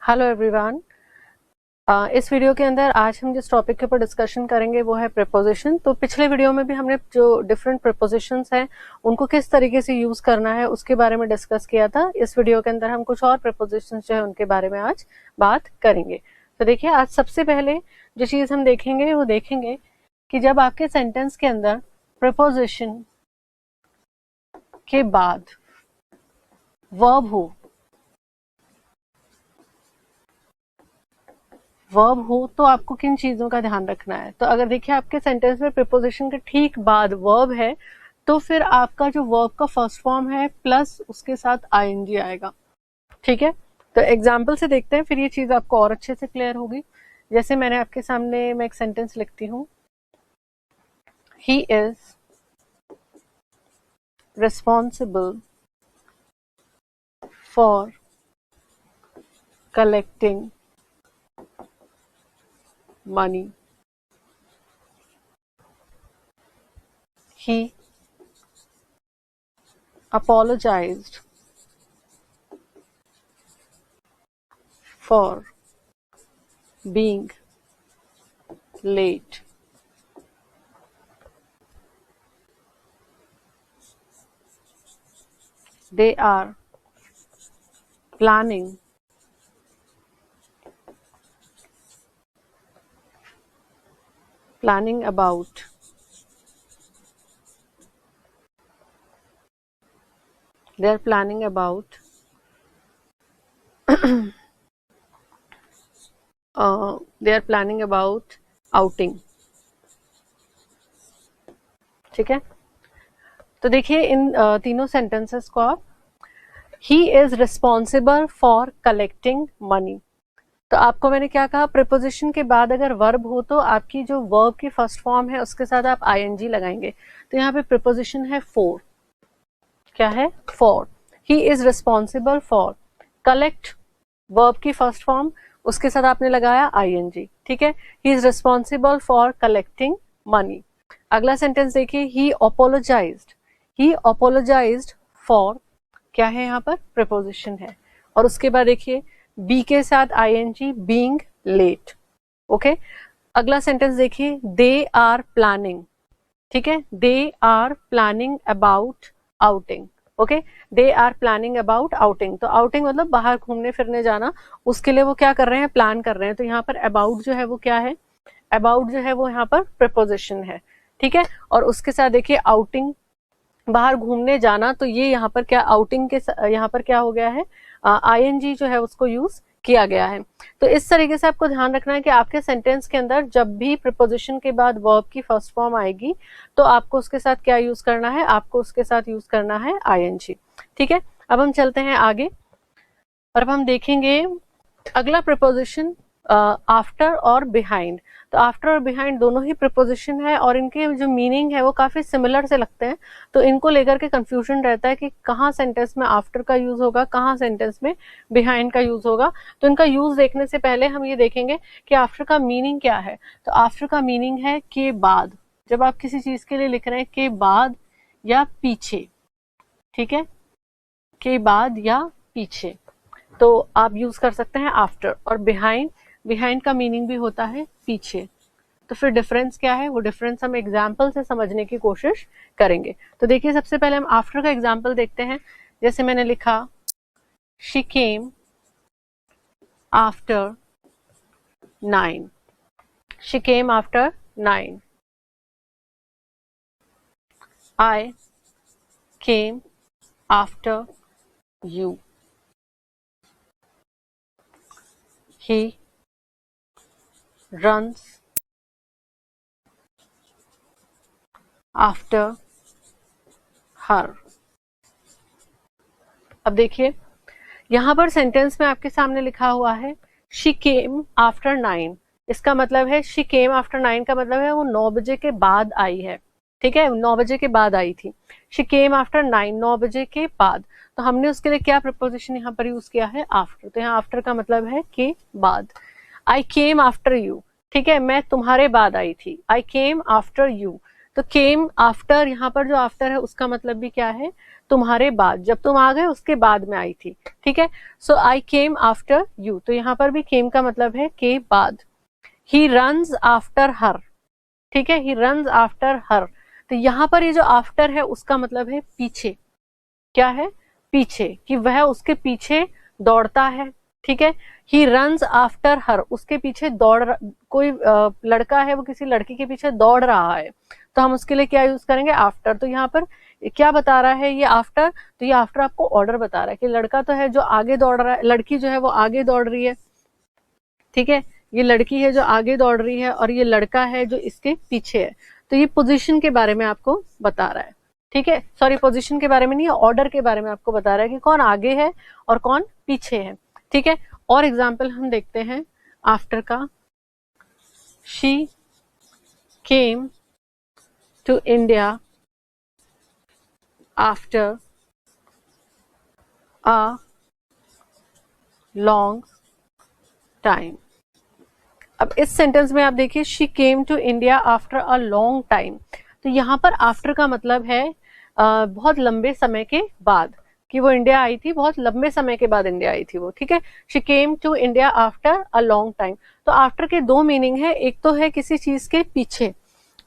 Hello everyone. इस video के अंदर आज हम जिस टॉपिक के ऊपर डिस्कशन करेंगे वो है प्रीपोजिशन। तो पिछले वीडियो में भी हमने जो डिफरेंट प्रीपोजिशंस हैं उनको किस तरीके से यूज करना है उसके बारे में डिस्कस किया था। इस वीडियो के अंदर हम कुछ और प्रीपोजिशंस जो है उनके बारे में आज बात करेंगे। तो देखिए, आज सबसे पहले जो चीज हम देखेंगे वो देखेंगे कि जब आपके सेंटेंस के अंदर प्रीपोजिशन के बाद वर्ब हो तो आपको किन चीजों का ध्यान रखना है। तो अगर देखिए आपके सेंटेंस में प्रीपोजिशन के ठीक बाद वर्ब है तो फिर आपका जो वर्ब का फर्स्ट फॉर्म है प्लस उसके साथ आईएनजी आएगा। ठीक है, तो एग्जाम्पल से देखते हैं, फिर ये चीज आपको और अच्छे से क्लियर होगी। जैसे मैंने आपके सामने मैं एक सेंटेंस लिखती हूँ, he is responsible for collecting money. He apologized for being late. They are planning about outing. ठीक है, तो देखिए इन तीनों सेंटेंसेस को आप, he is responsible for collecting money. तो आपको मैंने क्या कहा, प्रीपोजिशन के बाद अगर वर्ब हो तो आपकी जो वर्ब की फर्स्ट फॉर्म है उसके साथ आप आईएनजी लगाएंगे। तो यहाँ पे प्रीपोजिशन है फॉर, क्या है, for. He is responsible for, collect verb की फर्स्ट फॉर्म, उसके साथ आपने लगाया आईएनजी। ठीक है, he is responsible for collecting money. अगला सेंटेंस देखिए, ही अपोलोजाइज्ड फॉर, क्या है यहाँ पर, प्रीपोजिशन है। और उसके बाद देखिए बी के साथ आईएनजी, बीइंग लेट। ओके, अगला सेंटेंस देखिए, दे आर प्लानिंग। ठीक है, they are planning about outing. Okay, they are planning about outing. तो आउटिंग मतलब बाहर घूमने फिरने जाना, उसके लिए वो क्या कर रहे हैं, प्लान कर रहे हैं। तो यहाँ पर अबाउट जो है वो क्या है, अबाउट जो है वो यहाँ पर प्रीपोजिशन है। ठीक है, और उसके साथ देखिए आउटिंग, बाहर घूमने जाना, तो ये यहाँ पर क्या, आउटिंग के यहाँ पर क्या हो गया है, आईएनजी जो है उसको यूज किया गया है। तो इस तरीके से आपको ध्यान रखना है कि आपके सेंटेंस के अंदर जब भी प्रीपोजिशन के बाद वर्ब की फर्स्ट फॉर्म आएगी तो आपको उसके साथ क्या यूज करना है, आपको उसके साथ यूज करना है आईएनजी। ठीक है, अब हम चलते हैं आगे और अब हम देखेंगे अगला प्रीपोजिशन आफ्टर और बिहाइंड। तो आफ्टर और बिहाइंड दोनों ही प्रीपोजिशन है और इनके जो मीनिंग है वो काफी सिमिलर से लगते हैं। तो इनको लेकर के कंफ्यूजन रहता है कि कहाँ सेंटेंस में आफ्टर का यूज होगा, कहाँ सेंटेंस में बिहाइंड का यूज होगा। तो इनका यूज देखने से पहले हम ये देखेंगे कि आफ्टर का मीनिंग क्या है। तो आफ्टर का मीनिंग है के बाद, जब आप किसी चीज के लिए लिख रहे हैं के बाद या पीछे। ठीक है, के बाद या पीछे, तो आप यूज कर सकते हैं आफ्टर। और बिहाइंड, बिहाइंड का मीनिंग भी होता है पीछे। तो फिर डिफरेंस क्या है, वो डिफरेंस हम एग्जाम्पल से समझने की कोशिश करेंगे। तो देखिए सबसे पहले हम आफ्टर का एग्जाम्पल देखते हैं। जैसे मैंने लिखा, she came after 9, she came after 9, I came after you, he runs after her। अब देखिए यहां पर सेंटेंस में आपके सामने लिखा हुआ है she came after 9। इसका मतलब है she came after 9 का मतलब है वो 9 बजे के बाद आई है। ठीक है, 9 बजे के बाद आई थी। she came after 9, 9 बजे के बाद। तो हमने उसके लिए क्या प्रपोजिशन यहाँ पर यूज किया है, आफ्टर। तो यहाँ आफ्टर का मतलब है के बाद। आई केम आफ्टर यू, ठीक है, मैं तुम्हारे बाद आई थी। आई केम आफ्टर यू, तो केम आफ्टर, यहाँ पर जो आफ्टर है उसका मतलब भी क्या है, तुम्हारे बाद, जब तुम आ गए उसके बाद में आई थी, ठीक है। सो आई केम आफ्टर यू, तो यहाँ पर भी केम का मतलब है के बाद। ही रन्स आफ्टर हर, ठीक है, ही रन्स आफ्टर हर, तो यहाँ पर ये जो आफ्टर है उसका मतलब है पीछे, क्या है, पीछे, कि वह उसके पीछे दौड़ता है, ठीक है। ही रन्स आफ्टर हर, उसके पीछे कोई लड़का है वो किसी लड़की के पीछे दौड़ रहा है, तो हम उसके लिए क्या यूज करेंगे, आफ्टर। तो यहाँ पर क्या बता रहा है ये आफ्टर, तो ये आफ्टर आपको ऑर्डर बता रहा है कि लड़का तो है जो आगे दौड़ रहा है, लड़की जो है वो आगे दौड़ रही है, ठीक है, ये लड़की है जो आगे दौड़ रही है और ये लड़का है जो इसके पीछे है। तो ये पोजीशन के बारे में आपको बता रहा है, ठीक है, सॉरी पोजीशन के बारे में नहीं, ऑर्डर के बारे में आपको बता रहा है कि कौन आगे है और कौन पीछे है, ठीक है। और एग्जाम्पल हम देखते हैं आफ्टर का। She came to India after a long time. अब इस सेंटेंस में आप देखिए, she came to India after a long time, तो यहाँ पर आफ्टर का मतलब है बहुत लंबे समय के बाद, कि वो इंडिया आई थी, बहुत लंबे समय के बाद इंडिया आई थी वो, ठीक है। She came to India after a long time, तो आफ्टर के दो मीनिंग है, एक तो है किसी चीज के पीछे,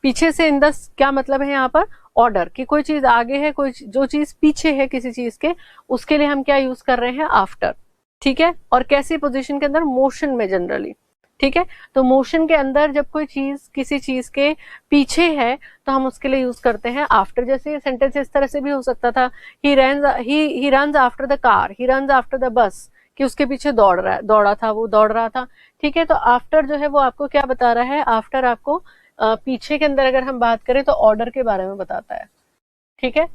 पीछे से इन द क्या मतलब है यहाँ पर, ऑर्डर, कि कोई चीज आगे है, कोई जो चीज पीछे है किसी चीज के, उसके लिए हम क्या यूज कर रहे हैं, आफ्टर, ठीक है। और कैसी पोजीशन के अंदर, मोशन में जनरली, ठीक है। तो मोशन के अंदर जब कोई चीज किसी चीज के पीछे है तो हम उसके लिए यूज करते हैं आफ्टर। जैसे सेंटेंस इस तरह से भी हो सकता था, he runs after the car, he runs after the bus, कि उसके पीछे दौड़ा था, वो दौड़ रहा था, ठीक है। तो आफ्टर जो है वो आपको क्या बता रहा है, आफ्टर आपको पीछे के अंदर अगर हम बात करें तो ऑर्डर के बारे में बताता है, ठीक है।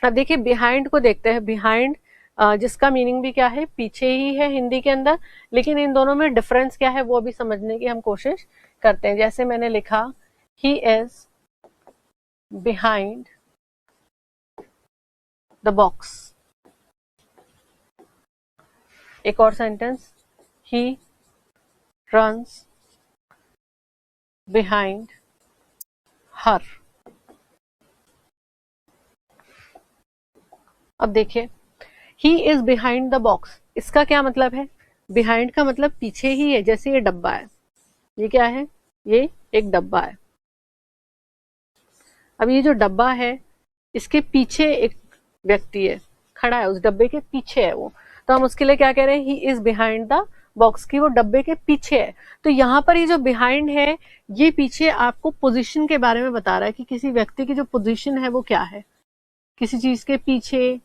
अब देखिए बिहाइंड को देखते हैं, बिहाइंड जिसका मीनिंग भी क्या है, पीछे ही है हिंदी के अंदर, लेकिन इन दोनों में डिफरेंस क्या है वो भी समझने की हम कोशिश करते हैं। जैसे मैंने लिखा, he is behind the box. एक और sentence, he runs behind her. अब देखिए, he is behind the box, इसका क्या मतलब है, बिहाइंड का मतलब पीछे ही है, जैसे ये डब्बा है, ये क्या है, ये एक डब्बा है। अब ये जो डब्बा है इसके पीछे एक व्यक्ति है, खड़ा है, उस डब्बे के पीछे है वो, तो हम उसके लिए क्या कह रहे हैं, he is behind the box, की वो डब्बे के पीछे है। तो यहाँ पर ये जो बिहाइंड है, ये पीछे आपको पोजीशन के बारे में बता रहा है कि किसी व्यक्ति की जो पोजीशन है वो क्या है, किसी चीज के पीछे,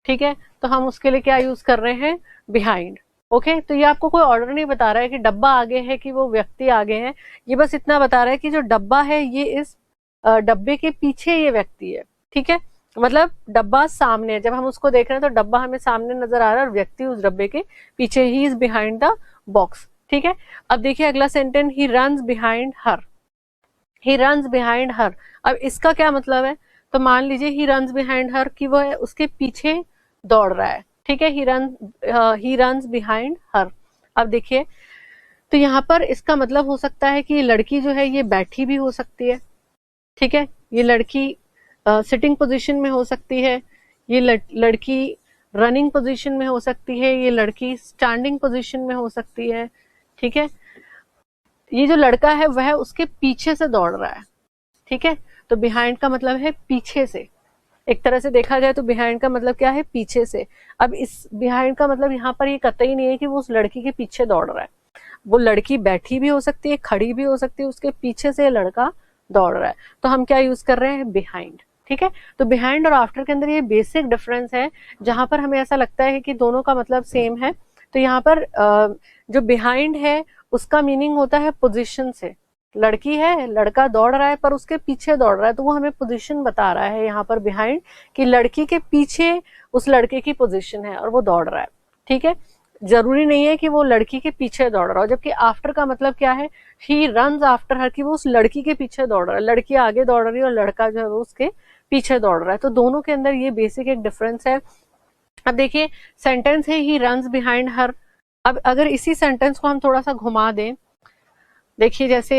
ठीक है। तो हम उसके लिए क्या यूज कर रहे हैं, बिहाइंड, ओके। तो ये आपको कोई ऑर्डर नहीं बता रहा है कि डब्बा आगे है कि वो व्यक्ति आगे है, ये बस इतना बता रहा है कि जो डब्बा है ये इस डब्बे के पीछे ये व्यक्ति है, ठीक है। मतलब डब्बा सामने है, जब हम उसको देख रहे हैं तो डब्बा हमें सामने नजर आ रहा है और व्यक्ति उस डब्बे के पीछे, he is behind the box, ठीक है। अब देखिए अगला sentence, he runs behind her, he runs behind her. अब इसका क्या मतलब है, तो मान लीजिए ही रन्स बिहाइंड हर, कि वो है उसके पीछे दौड़ रहा है, ठीक है, ही रन्स बिहाइंड हर। अब देखिए, तो यहाँ पर इसका मतलब हो सकता है कि ये लड़की जो है ये बैठी भी हो सकती है, ठीक है, ये लड़की सिटिंग पोजीशन में हो सकती है, ये लड़की रनिंग पोजीशन में हो सकती है, ये लड़की स्टैंडिंग पोजीशन में हो सकती है, ठीक है। ये जो लड़का है वह उसके पीछे से दौड़ रहा है, ठीक है। तो बिहाइंड का मतलब है पीछे से, एक तरह से देखा जाए तो बिहाइंड का मतलब क्या है, पीछे से। अब इस बिहाइंड का मतलब यहाँ पर ये कतई नहीं है कि वो उस लड़की के पीछे दौड़ रहा है, वो लड़की बैठी भी हो सकती है, खड़ी भी हो सकती है, उसके पीछे से लड़का दौड़ रहा है, तो हम क्या यूज कर रहे हैं, बिहाइंड, ठीक है। तो बिहाइंड और आफ्टर के अंदर ये बेसिक डिफरेंस है, जहां पर हमें ऐसा लगता है कि दोनों का मतलब सेम है। तो यहाँ पर जो बिहाइंड है उसका मीनिंग होता है पोजीशन से, लड़की है, लड़का दौड़ रहा है पर उसके पीछे दौड़ रहा है, तो वो हमें पोजीशन बता रहा है यहाँ पर बिहाइंड, कि लड़की के पीछे उस लड़के की पोजीशन है और वो दौड़ रहा है, ठीक है। जरूरी नहीं है कि वो लड़की के पीछे दौड़ रहा हो। जबकि आफ्टर का मतलब क्या है, ही रन्स आफ्टर हर, कि वो उस लड़की के पीछे दौड़ रहा है, लड़की आगे दौड़ रही है और लड़का जो है वो उसके पीछे दौड़ रहा है। तो दोनों के अंदर ये बेसिक एक डिफरेंस है। अब देखिए सेंटेंस है ही रन्स बिहाइंड हर। अब अगर इसी सेंटेंस को हम थोड़ा सा घुमा दें, देखिए जैसे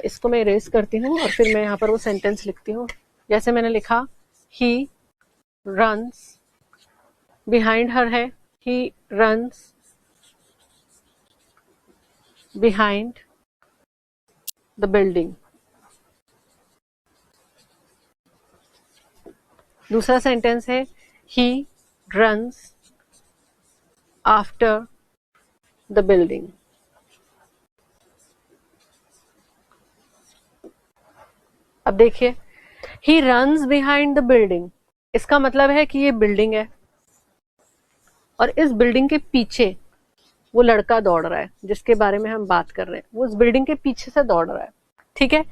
इसको मैं इरेज करती हूँ और फिर मैं यहाँ पर वो सेंटेंस लिखती हूँ। जैसे मैंने लिखा ही रन्स, बिहाइंड हर है he runs behind the building. दूसरा सेंटेंस है he runs after the building. अब देखिए he runs behind the building, इसका मतलब है कि ये बिल्डिंग है और इस बिल्डिंग के पीछे वो लड़का दौड़ रहा है जिसके बारे में हम बात कर रहे हैं, वो उस बिल्डिंग के पीछे से दौड़ रहा है। ठीक है,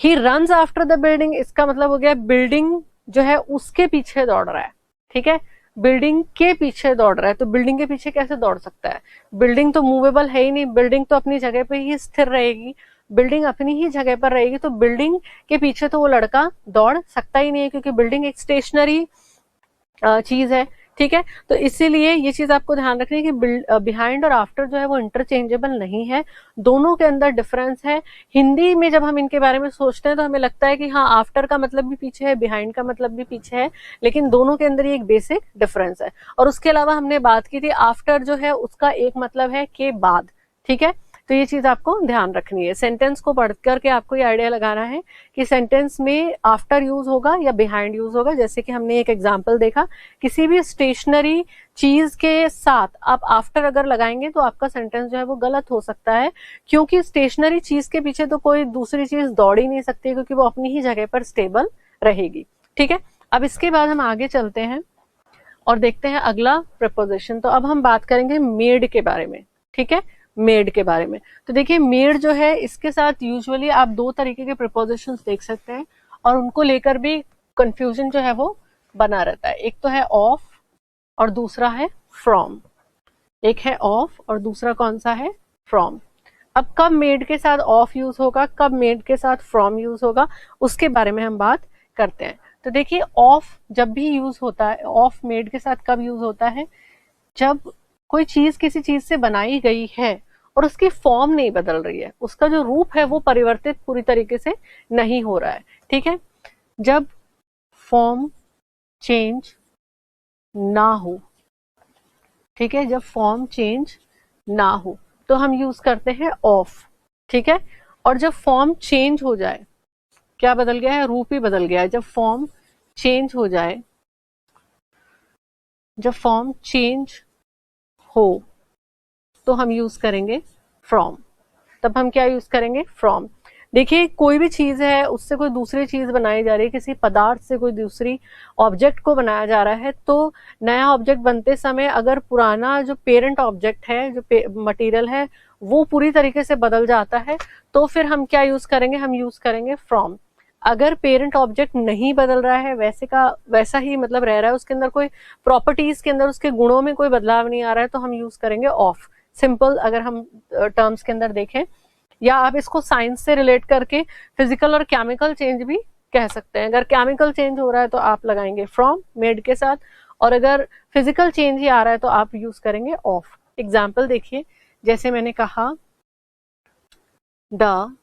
he runs after the building, इसका मतलब हो गया बिल्डिंग जो है उसके पीछे दौड़ रहा है। ठीक है, बिल्डिंग के पीछे दौड़ रहा है, तो बिल्डिंग के पीछे कैसे दौड़ सकता है? बिल्डिंग तो मूवेबल है ही नहीं, बिल्डिंग तो अपनी जगह पे ही स्थिर रहेगी, बिल्डिंग अपनी ही जगह पर रहेगी, तो बिल्डिंग के पीछे तो वो लड़का दौड़ सकता ही नहीं है, क्योंकि बिल्डिंग एक स्टेशनरी चीज है। ठीक है, तो इसीलिए ये चीज आपको ध्यान रखनी है कि बिहाइंड और आफ्टर जो है वो इंटरचेंजेबल नहीं है, दोनों के अंदर डिफरेंस है। हिंदी में जब हम इनके बारे में सोचते हैं तो हमें लगता है कि हाँ आफ्टर का मतलब भी पीछे है, बिहाइंड का मतलब भी पीछे है, लेकिन दोनों के अंदर ये एक बेसिक डिफरेंस है। और उसके अलावा हमने बात की थी आफ्टर जो है उसका एक मतलब है के बाद। ठीक है, तो ये चीज आपको ध्यान रखनी है। सेंटेंस को पढ़ करके आपको ये आइडिया लगाना है कि सेंटेंस में आफ्टर यूज होगा या बिहाइंड यूज होगा। जैसे कि हमने एक एग्जांपल देखा, किसी भी स्टेशनरी चीज के साथ आप आफ्टर अगर लगाएंगे तो आपका सेंटेंस जो है वो गलत हो सकता है, क्योंकि स्टेशनरी चीज के पीछे तो कोई दूसरी चीज दौड़ ही नहीं सकती, क्योंकि वो अपनी ही जगह पर स्टेबल रहेगी। ठीक है, अब इसके बाद हम आगे चलते हैं और देखते हैं अगला प्रपोजिशन। तो अब हम बात करेंगे मेड के बारे में। ठीक है, मेड के बारे में। तो देखिए मेड जो है इसके साथ यूजुअली आप दो तरीके के प्रपोजिशंस देख सकते हैं और उनको लेकर भी कंफ्यूजन जो है वो बना रहता है। एक तो है ऑफ और दूसरा है फ्रॉम। एक है ऑफ और दूसरा कौन सा है? फ्रॉम। अब कब मेड के साथ ऑफ यूज होगा, कब मेड के साथ फ्रॉम यूज होगा, उसके बारे में हम बात करते हैं। तो देखिए ऑफ जब भी यूज होता है, ऑफ मेड के साथ कब यूज होता है? जब कोई चीज किसी चीज से बनाई गई है और उसकी फॉर्म नहीं बदल रही है, उसका जो रूप है वो परिवर्तित पूरी तरीके से नहीं हो रहा है। ठीक है, जब फॉर्म चेंज ना हो, ठीक है, जब फॉर्म चेंज ना हो तो हम यूज करते हैं ऑफ। ठीक है, और जब फॉर्म चेंज हो जाए, क्या बदल गया है? रूप ही बदल गया है। जब फॉर्म चेंज हो जाए, जब फॉर्म चेंज हो तो हम यूज करेंगे फ्रॉम। तब हम क्या यूज करेंगे? फ्रॉम। देखिए कोई भी चीज है उससे कोई दूसरी चीज बनाई जा रही है, किसी पदार्थ से कोई दूसरी ऑब्जेक्ट को बनाया जा रहा है, तो नया ऑब्जेक्ट बनते समय अगर पुराना जो पेरेंट ऑब्जेक्ट है, जो मटेरियल है, वो पूरी तरीके से बदल जाता है तो फिर हम क्या यूज करेंगे? हम यूज करेंगे फ्रॉम। अगर पेरेंट ऑब्जेक्ट नहीं बदल रहा है, वैसे का वैसा ही मतलब रह रहा है, उसके अंदर कोई प्रॉपर्टीज के अंदर उसके गुणों में कोई बदलाव नहीं आ रहा है, तो हम यूज करेंगे ऑफ। सिंपल अगर हम टर्म्स के अंदर देखें, या आप इसको साइंस से रिलेट करके फिजिकल और केमिकल चेंज भी कह सकते हैं। अगर केमिकल चेंज हो रहा है तो आप लगाएंगे फ्रॉम मेड के साथ, और अगर फिजिकल चेंज ही आ रहा है तो आप यूज करेंगे ऑफ। एग्जाम्पल देखिए, जैसे मैंने कहा the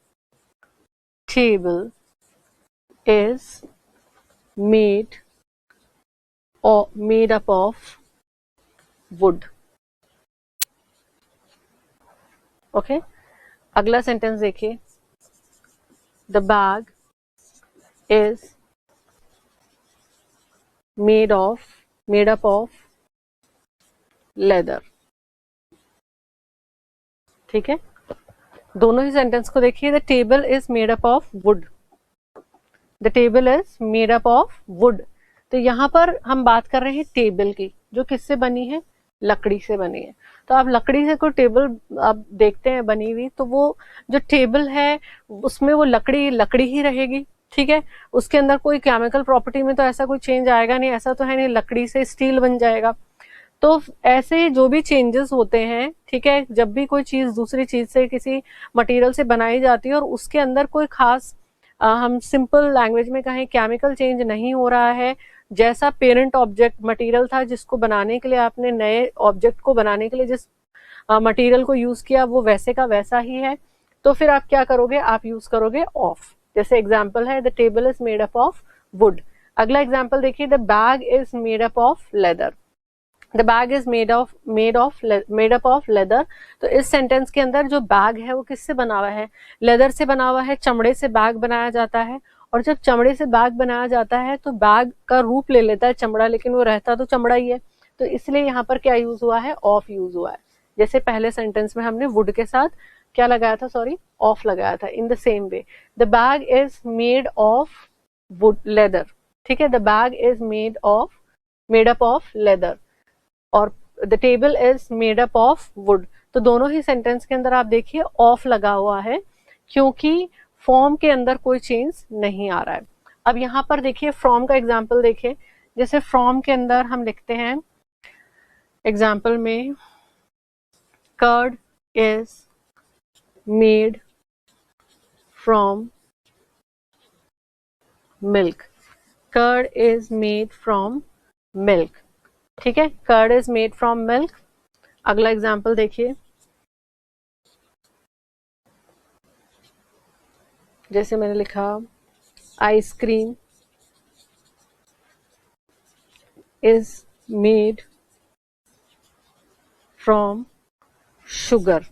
table is made up of wood. Okay, अगला सेंटेंस देखिए, the bag is made up of leather. ठीक है, दोनों ही सेंटेंस को देखिए, the table is made up of would, the table is made up of wood. तो यहाँ पर हम बात कर रहे हैं टेबल की, जो किससे बनी है? लकड़ी से बनी है। तो आप लकड़ी से कोई टेबल आप देखते हैं बनी हुई, तो वो जो टेबल है उसमें वो लकड़ी ही रहेगी। ठीक है, उसके अंदर कोई केमिकल प्रॉपर्टी में तो ऐसा कोई चेंज आएगा नहीं, ऐसा तो है नहीं लकड़ी से स्टील बन जाएगा। तो ऐसे जो भी चेंजेस होते हैं, ठीक है, जब भी कोई चीज दूसरी चीज से, किसी मटेरियल से बनाई जाती है और उसके अंदर कोई खास हम सिंपल लैंग्वेज में कहें केमिकल चेंज नहीं हो रहा है, जैसा पेरेंट ऑब्जेक्ट मटेरियल था जिसको बनाने के लिए आपने नए ऑब्जेक्ट को बनाने के लिए जिस मटेरियल को यूज किया वो वैसे का वैसा ही है, तो फिर आप क्या करोगे, आप यूज करोगे ऑफ। जैसे एग्जाम्पल है the table is made up of would. अगला एग्जाम्पल देखिए the bag is made up of leather. The bag is made up of leather. तो इस सेंटेंस के अंदर जो बैग है वो किससे बना हुआ है, लेदर से बना हुआ है, चमड़े से बैग बनाया जाता है। और जब चमड़े से बैग बनाया जाता है तो बैग का रूप ले लेता है चमड़ा, लेकिन वो रहता तो चमड़ा ही है। तो इसलिए यहाँ पर क्या यूज हुआ है, ऑफ यूज हुआ है। जैसे पहले सेंटेंस में हमने वुड के साथ क्या लगाया था, सॉरी ऑफ लगाया था। In the same way the bag is made of wood leather, ठीक है, the bag is made up of leather और the table is made up of wood. तो दोनों ही सेंटेंस के अंदर आप देखिए ऑफ लगा हुआ है, क्योंकि फॉर्म के अंदर कोई चेंज नहीं आ रहा है। अब यहाँ पर देखिए फ्रॉम का एग्जाम्पल देखिए, जैसे फ्रॉम के अंदर हम लिखते हैं एग्जाम्पल में curd is made from milk, curd is made from milk, ठीक है, curd is made from milk. अगला एग्जाम्पल देखिए, जैसे मैंने लिखा ice cream is made from sugar.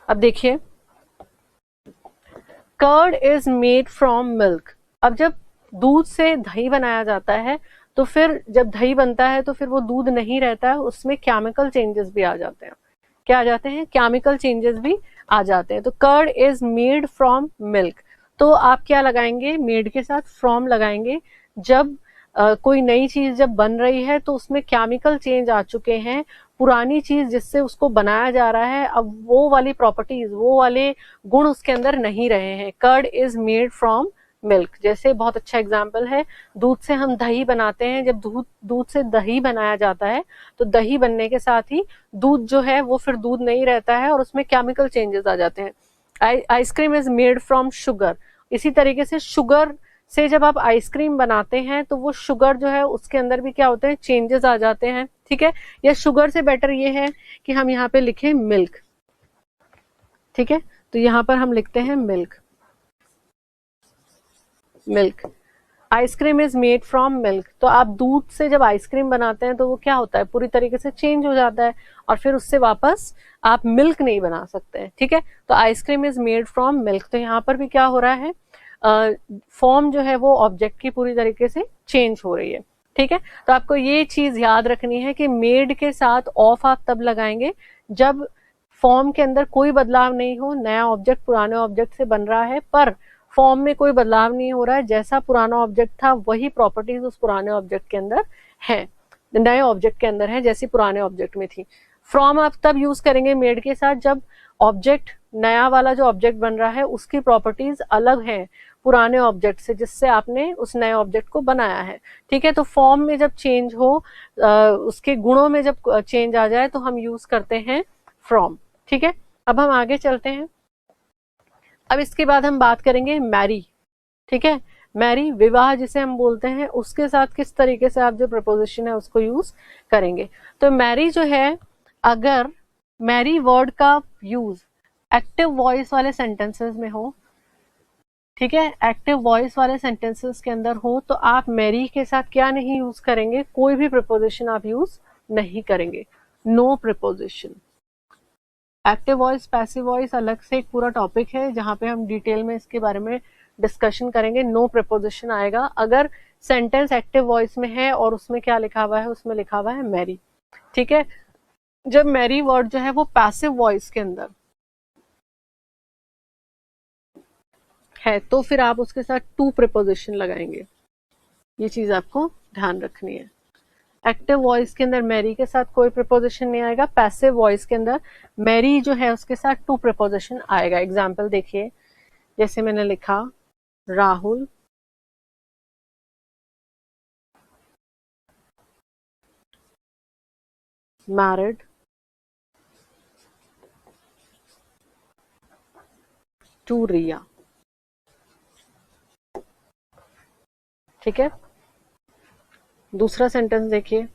अब देखिए curd is made from milk. अब जब दूध से दही बनाया जाता है तो फिर जब दही बनता है तो फिर वो दूध नहीं रहता है, उसमें केमिकल चेंजेस भी आ जाते हैं। क्या आ जाते हैं, केमिकल चेंजेस भी आ जाते हैं। तो curd is made from milk, तो आप क्या लगाएंगे, मेड के साथ फ्रॉम लगाएंगे। जब कोई नई चीज जब बन रही है तो उसमें केमिकल चेंज आ चुके हैं, पुरानी चीज जिससे उसको बनाया जा रहा है अब वो वाली प्रॉपर्टीज, वो वाले गुण उसके अंदर नहीं रहे हैं। Curd is made from milk. जैसे बहुत अच्छा एग्जाम्पल है, दूध से हम दही बनाते हैं, जब दूध से दही बनाया जाता है तो दही बनने के साथ ही दूध जो है वो फिर दूध नहीं रहता है और उसमें केमिकल चेंजेस आ जाते हैं। Ice cream is made from sugar. इसी तरीके से शुगर से जब आप आइसक्रीम बनाते हैं तो वो शुगर जो है उसके अंदर भी क्या होते हैं, चेंजेस आ जाते हैं, ठीक है। या शुगर से बेटर ये है कि हम यहाँ पे लिखें मिल्क, ठीक है, तो यहाँ पर हम लिखते हैं milk, milk. Ice cream is made from milk. तो आप दूध से जब आइसक्रीम बनाते हैं तो वो क्या होता है, पूरी तरीके से चेंज हो जाता है और फिर उससे वापस आप मिल्क नहीं बना सकते हैं, ठीक है। तो ice cream is made from milk. तो यहाँ पर भी क्या हो रहा है, फॉर्म जो है वो ऑब्जेक्ट की पूरी तरीके से चेंज हो रही है, ठीक है। तो आपको ये चीज याद रखनी है कि मेड के साथ ऑफ आप तब लगाएंगे जब फॉर्म के अंदर कोई बदलाव नहीं हो, नया ऑब्जेक्ट पुराने ऑब्जेक्ट से बन रहा है पर फॉर्म में कोई बदलाव नहीं हो रहा है, जैसा पुराना ऑब्जेक्ट था वही प्रॉपर्टीज उस पुराने ऑब्जेक्ट के अंदर है, नए ऑब्जेक्ट के अंदर है जैसी पुराने ऑब्जेक्ट में थी। फ्रॉम आप तब यूज करेंगे मेड के साथ जब ऑब्जेक्ट, नया वाला जो ऑब्जेक्ट बन रहा है उसकी प्रॉपर्टीज अलग हैं पुराने ऑब्जेक्ट से जिससे आपने उस नए ऑब्जेक्ट को बनाया है, ठीक है। तो फॉर्म में जब चेंज हो, उसके गुणों में जब चेंज आ जाए तो हम यूज करते हैं फ्रॉम, ठीक है। अब हम आगे चलते हैं। अब इसके बाद हम बात करेंगे मैरी, ठीक है। मैरी विवाह जिसे हम बोलते हैं, उसके साथ किस तरीके से आप जो प्रपोजिशन है उसको यूज करेंगे। तो मैरी जो है, अगर मैरी वर्ड का यूज एक्टिव वॉइस वाले सेंटेंसेस में हो, ठीक है, एक्टिव वॉइस वाले सेंटेंसेस के अंदर हो तो आप मैरी के साथ क्या नहीं यूज करेंगे, कोई भी प्रपोजिशन आप यूज नहीं करेंगे, no preposition. Active voice passive voice अलग से एक पूरा टॉपिक है जहां पे हम डिटेल में इसके बारे में डिस्कशन करेंगे। नो प्रपोजिशन आएगा अगर सेंटेंस एक्टिव वॉइस में है और उसमें क्या लिखा हुआ है, उसमें लिखा हुआ है मैरी, ठीक है। जब मैरी वर्ड जो है वो पैसिव वॉइस के अंदर है तो फिर आप उसके साथ टू प्रपोजिशन लगाएंगे, ये चीज आपको ध्यान रखनी है। एक्टिव वॉइस के अंदर मैरी के साथ कोई प्रपोजिशन नहीं आएगा, पैसिव वॉइस के अंदर मैरी जो है उसके साथ टू प्रपोजिशन आएगा। एग्जाम्पल देखिए, जैसे मैंने लिखा राहुल मैरिड टू रिया, ठीक है। दूसरा सेंटेंस देखिए,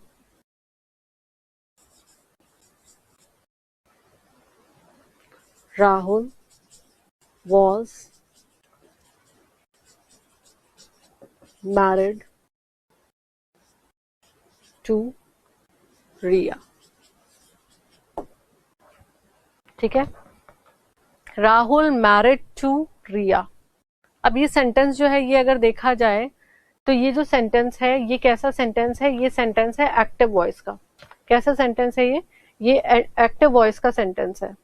राहुल was married to रिया। ठीक है, राहुल मैरिड टू रिया। अब ये सेंटेंस जो है, ये अगर देखा जाए तो ये जो सेंटेंस है ये कैसा सेंटेंस है? ये सेंटेंस है एक्टिव वॉइस का। कैसा सेंटेंस है ये एक्टिव वॉइस का सेंटेंस है।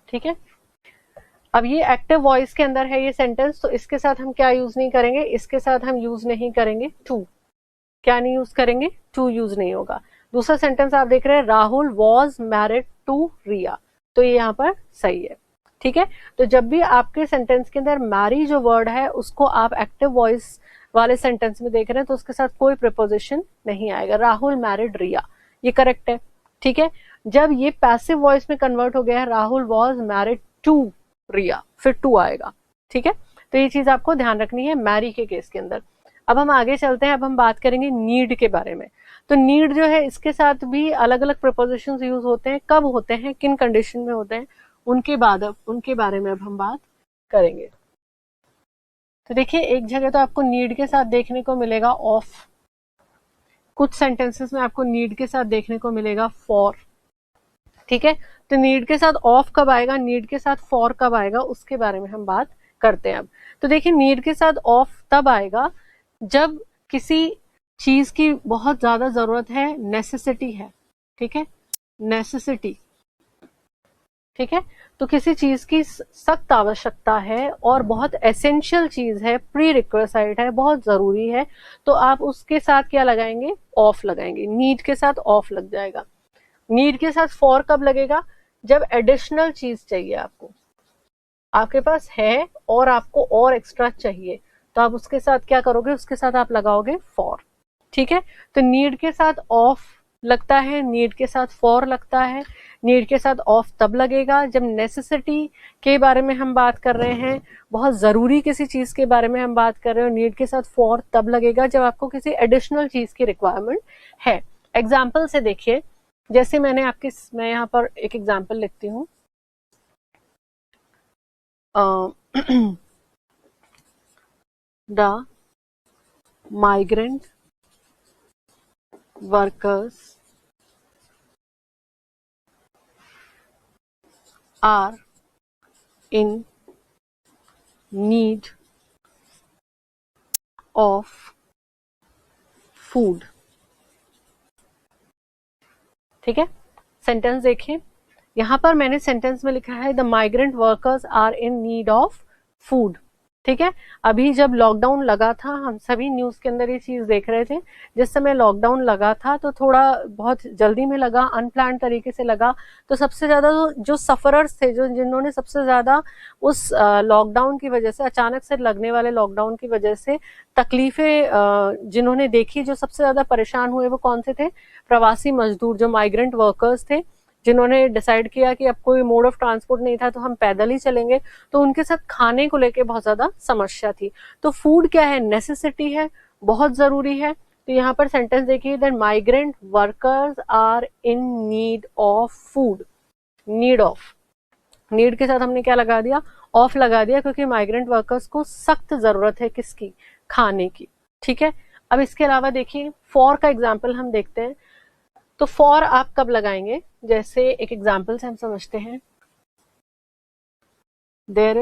ठीक है, अब ये एक्टिव वॉइस के अंदर है ये सेंटेंस, तो इसके साथ हम क्या यूज नहीं करेंगे? इसके साथ हम यूज नहीं करेंगे टू। क्या नहीं यूज करेंगे? टू यूज नहीं होगा। दूसरा सेंटेंस आप देख रहे हैं, राहुल वॉज मैरिड टू रिया, तो ये यहाँ पर सही है। ठीक है, तो जब भी आपके सेंटेंस के अंदर मैरी जो वर्ड है उसको आप एक्टिव वॉइस वाले सेंटेंस में देख रहे हैं तो उसके साथ कोई प्रिपोजिशन नहीं आएगा। राहुल मैरिड रिया, ये करेक्ट है। ठीक है, जब ये पैसिव वॉइस में कन्वर्ट हो गया है, राहुल वॉज मैरिड टू रिया, फिर टू आएगा। ठीक है, तो ये चीज आपको ध्यान रखनी है मैरी के केस के अंदर। अब हम आगे चलते हैं, अब हम बात करेंगे नीड के बारे में। तो नीड जो है इसके साथ भी अलग अलग प्रिपोजिशंस यूज होते हैं। कब होते हैं, किन कंडीशन में होते हैं, उनके बारे में अब हम बात करेंगे। तो देखिए, एक जगह तो आपको नीड के साथ देखने को मिलेगा ऑफ, कुछ सेंटेंसेस में आपको नीड के साथ देखने को मिलेगा फॉर। ठीक है, तो नीड के साथ ऑफ कब आएगा, नीड के साथ फॉर कब आएगा, उसके बारे में हम बात करते हैं अब। तो देखिए, नीड के साथ ऑफ तब आएगा जब किसी चीज की बहुत ज्यादा जरूरत है, नेसेसिटी है। ठीक है, नेसेसिटी। ठीक है, तो किसी चीज की सख्त आवश्यकता है और बहुत एसेंशियल चीज है, प्री रिक्विजिट है, बहुत जरूरी है, तो आप उसके साथ क्या लगाएंगे? ऑफ लगाएंगे। नीड के साथ ऑफ लग जाएगा। नीड के साथ फॉर कब लगेगा? जब एडिशनल चीज चाहिए आपको, आपके पास है और आपको और एक्स्ट्रा चाहिए, तो आप उसके साथ क्या करोगे? उसके साथ आप लगाओगे फॉर। ठीक है, तो नीड के साथ ऑफ लगता है, नीड के साथ फॉर लगता है। नीड के साथ ऑफ तब लगेगा जब नेसेसिटी के बारे में हम बात कर रहे हैं, बहुत जरूरी किसी चीज के बारे में हम बात कर रहे हो। नीड के साथ फॉर तब लगेगा जब आपको किसी एडिशनल चीज की रिक्वायरमेंट है। एग्जाम्पल से देखिए, जैसे मैं यहाँ पर एक एग्जाम्पल लिखती हूँ। The migrant workers are in need of food। ठीक है, सेंटेंस देखिए, यहां पर मैंने सेंटेंस में लिखा है the migrant workers are in need of food. ठीक है, अभी जब लॉकडाउन लगा था, हम सभी न्यूज के अंदर ये चीज देख रहे थे, जिस समय लॉकडाउन लगा था तो थोड़ा बहुत जल्दी में लगा, अनप्लान तरीके से लगा, तो सबसे ज्यादा जो सफरर्स थे, जिन्होंने सबसे ज्यादा उस लॉकडाउन की वजह से, अचानक से लगने वाले लॉकडाउन की वजह से तकलीफें जिन्होंने देखी, जो सबसे ज्यादा परेशान हुए, वो कौन से थे? प्रवासी मजदूर, जो माइग्रेंट वर्कर्स थे, जिन्होंने डिसाइड किया कि अब कोई मोड ऑफ ट्रांसपोर्ट नहीं था तो हम पैदल ही चलेंगे, तो उनके साथ खाने को लेके बहुत ज्यादा समस्या थी। तो फूड क्या है? नेसेसिटी है, बहुत जरूरी है। तो यहाँ पर सेंटेंस देखिए, that migrant workers are in need of food. Need of, need के साथ हमने क्या लगा दिया? ऑफ लगा दिया, क्योंकि माइग्रेंट वर्कर्स को सख्त जरूरत है किसकी? खाने की। ठीक है, अब इसके अलावा देखिए, फॉर का एग्जाम्पल हम देखते हैं। तो फॉर आप कब लगाएंगे? जैसे एक एग्जाम्पल से हम समझते हैं, there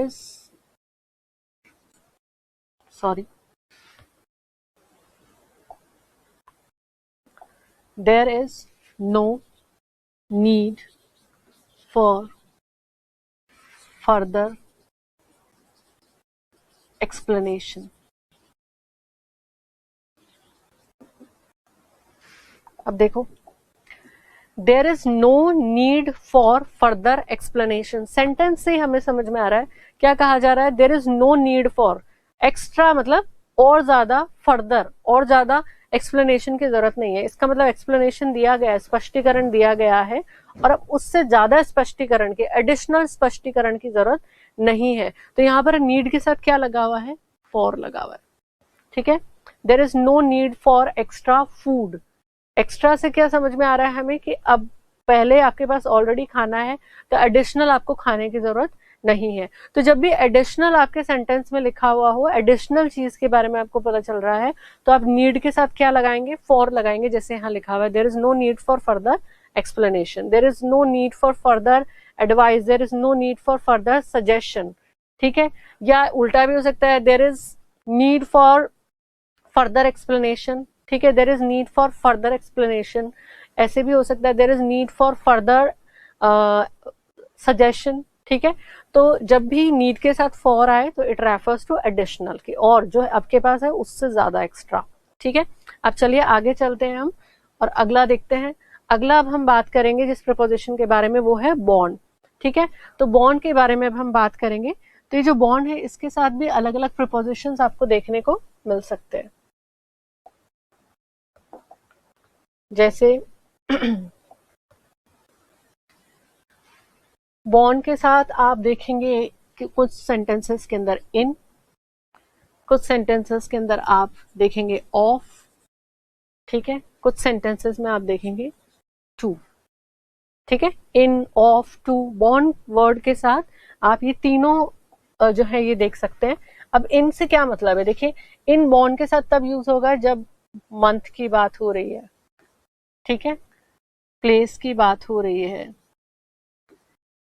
is no need for further explanation. अब देखो, there is no need for further explanation, sentence से हमें समझ में आ रहा है क्या कहा जा रहा है? There is no need for, extra मतलब और ज्यादा, फर्दर और ज्यादा एक्सप्लेनेशन की जरूरत नहीं है। इसका मतलब एक्सप्लेनेशन दिया गया है, स्पष्टीकरण दिया गया है, और अब उससे ज्यादा स्पष्टीकरण की, एडिशनल स्पष्टीकरण की जरूरत नहीं है। तो यहाँ पर नीड के साथ क्या लगा हुआ है? फॉर लगा हुआ है। ठीक है, there is no need for extra food. Extra से क्या समझ में आ रहा है हमें कि अब पहले आपके पास ऑलरेडी खाना है तो एडिशनल आपको खाने की जरूरत नहीं है। तो जब भी एडिशनल आपके सेंटेंस में लिखा हुआ हो, एडिशनल चीज के बारे में आपको पता चल रहा है, तो आप नीड के साथ क्या लगाएंगे, फॉर लगाएंगे। जैसे यहाँ लिखा हुआ है there is no need for further explanation, there is no need for further advice, there is no need for further suggestion. ठीक है, या उल्टा भी हो सकता है, there is need for further explanation. ठीक है, there is need for further explanation. ऐसे भी हो सकता है there is need for further suggestion. ठीक है, तो जब भी नीड के साथ फॉर आए तो इट रेफर्स टू एडिशनल की, और जो आपके पास है उससे ज्यादा एक्स्ट्रा। ठीक है, अब चलिए आगे चलते हैं हम और अगला देखते हैं। अगला अब हम बात करेंगे जिस प्रपोजिशन के बारे में, वो है बॉन्ड। ठीक है, तो बॉन्ड के बारे में अब हम बात करेंगे। तो ये जो बॉन्ड है इसके साथ भी अलग अलग प्रपोजिशंस आपको देखने को मिल सकते हैं। जैसे बॉन्ड के साथ आप देखेंगे कि कुछ सेंटेंसेस के अंदर इन, कुछ सेंटेंसेस के अंदर आप देखेंगे ऑफ। ठीक है, कुछ सेंटेंसेस में आप देखेंगे टू। ठीक है, इन, ऑफ, टू, बॉन्ड वर्ड के साथ आप ये तीनों जो है ये देख सकते हैं। अब इन से क्या मतलब है, देखिए इन बॉन्ड के साथ तब यूज होगा जब मंथ की बात हो रही है। ठीक है, प्लेस की बात हो रही है,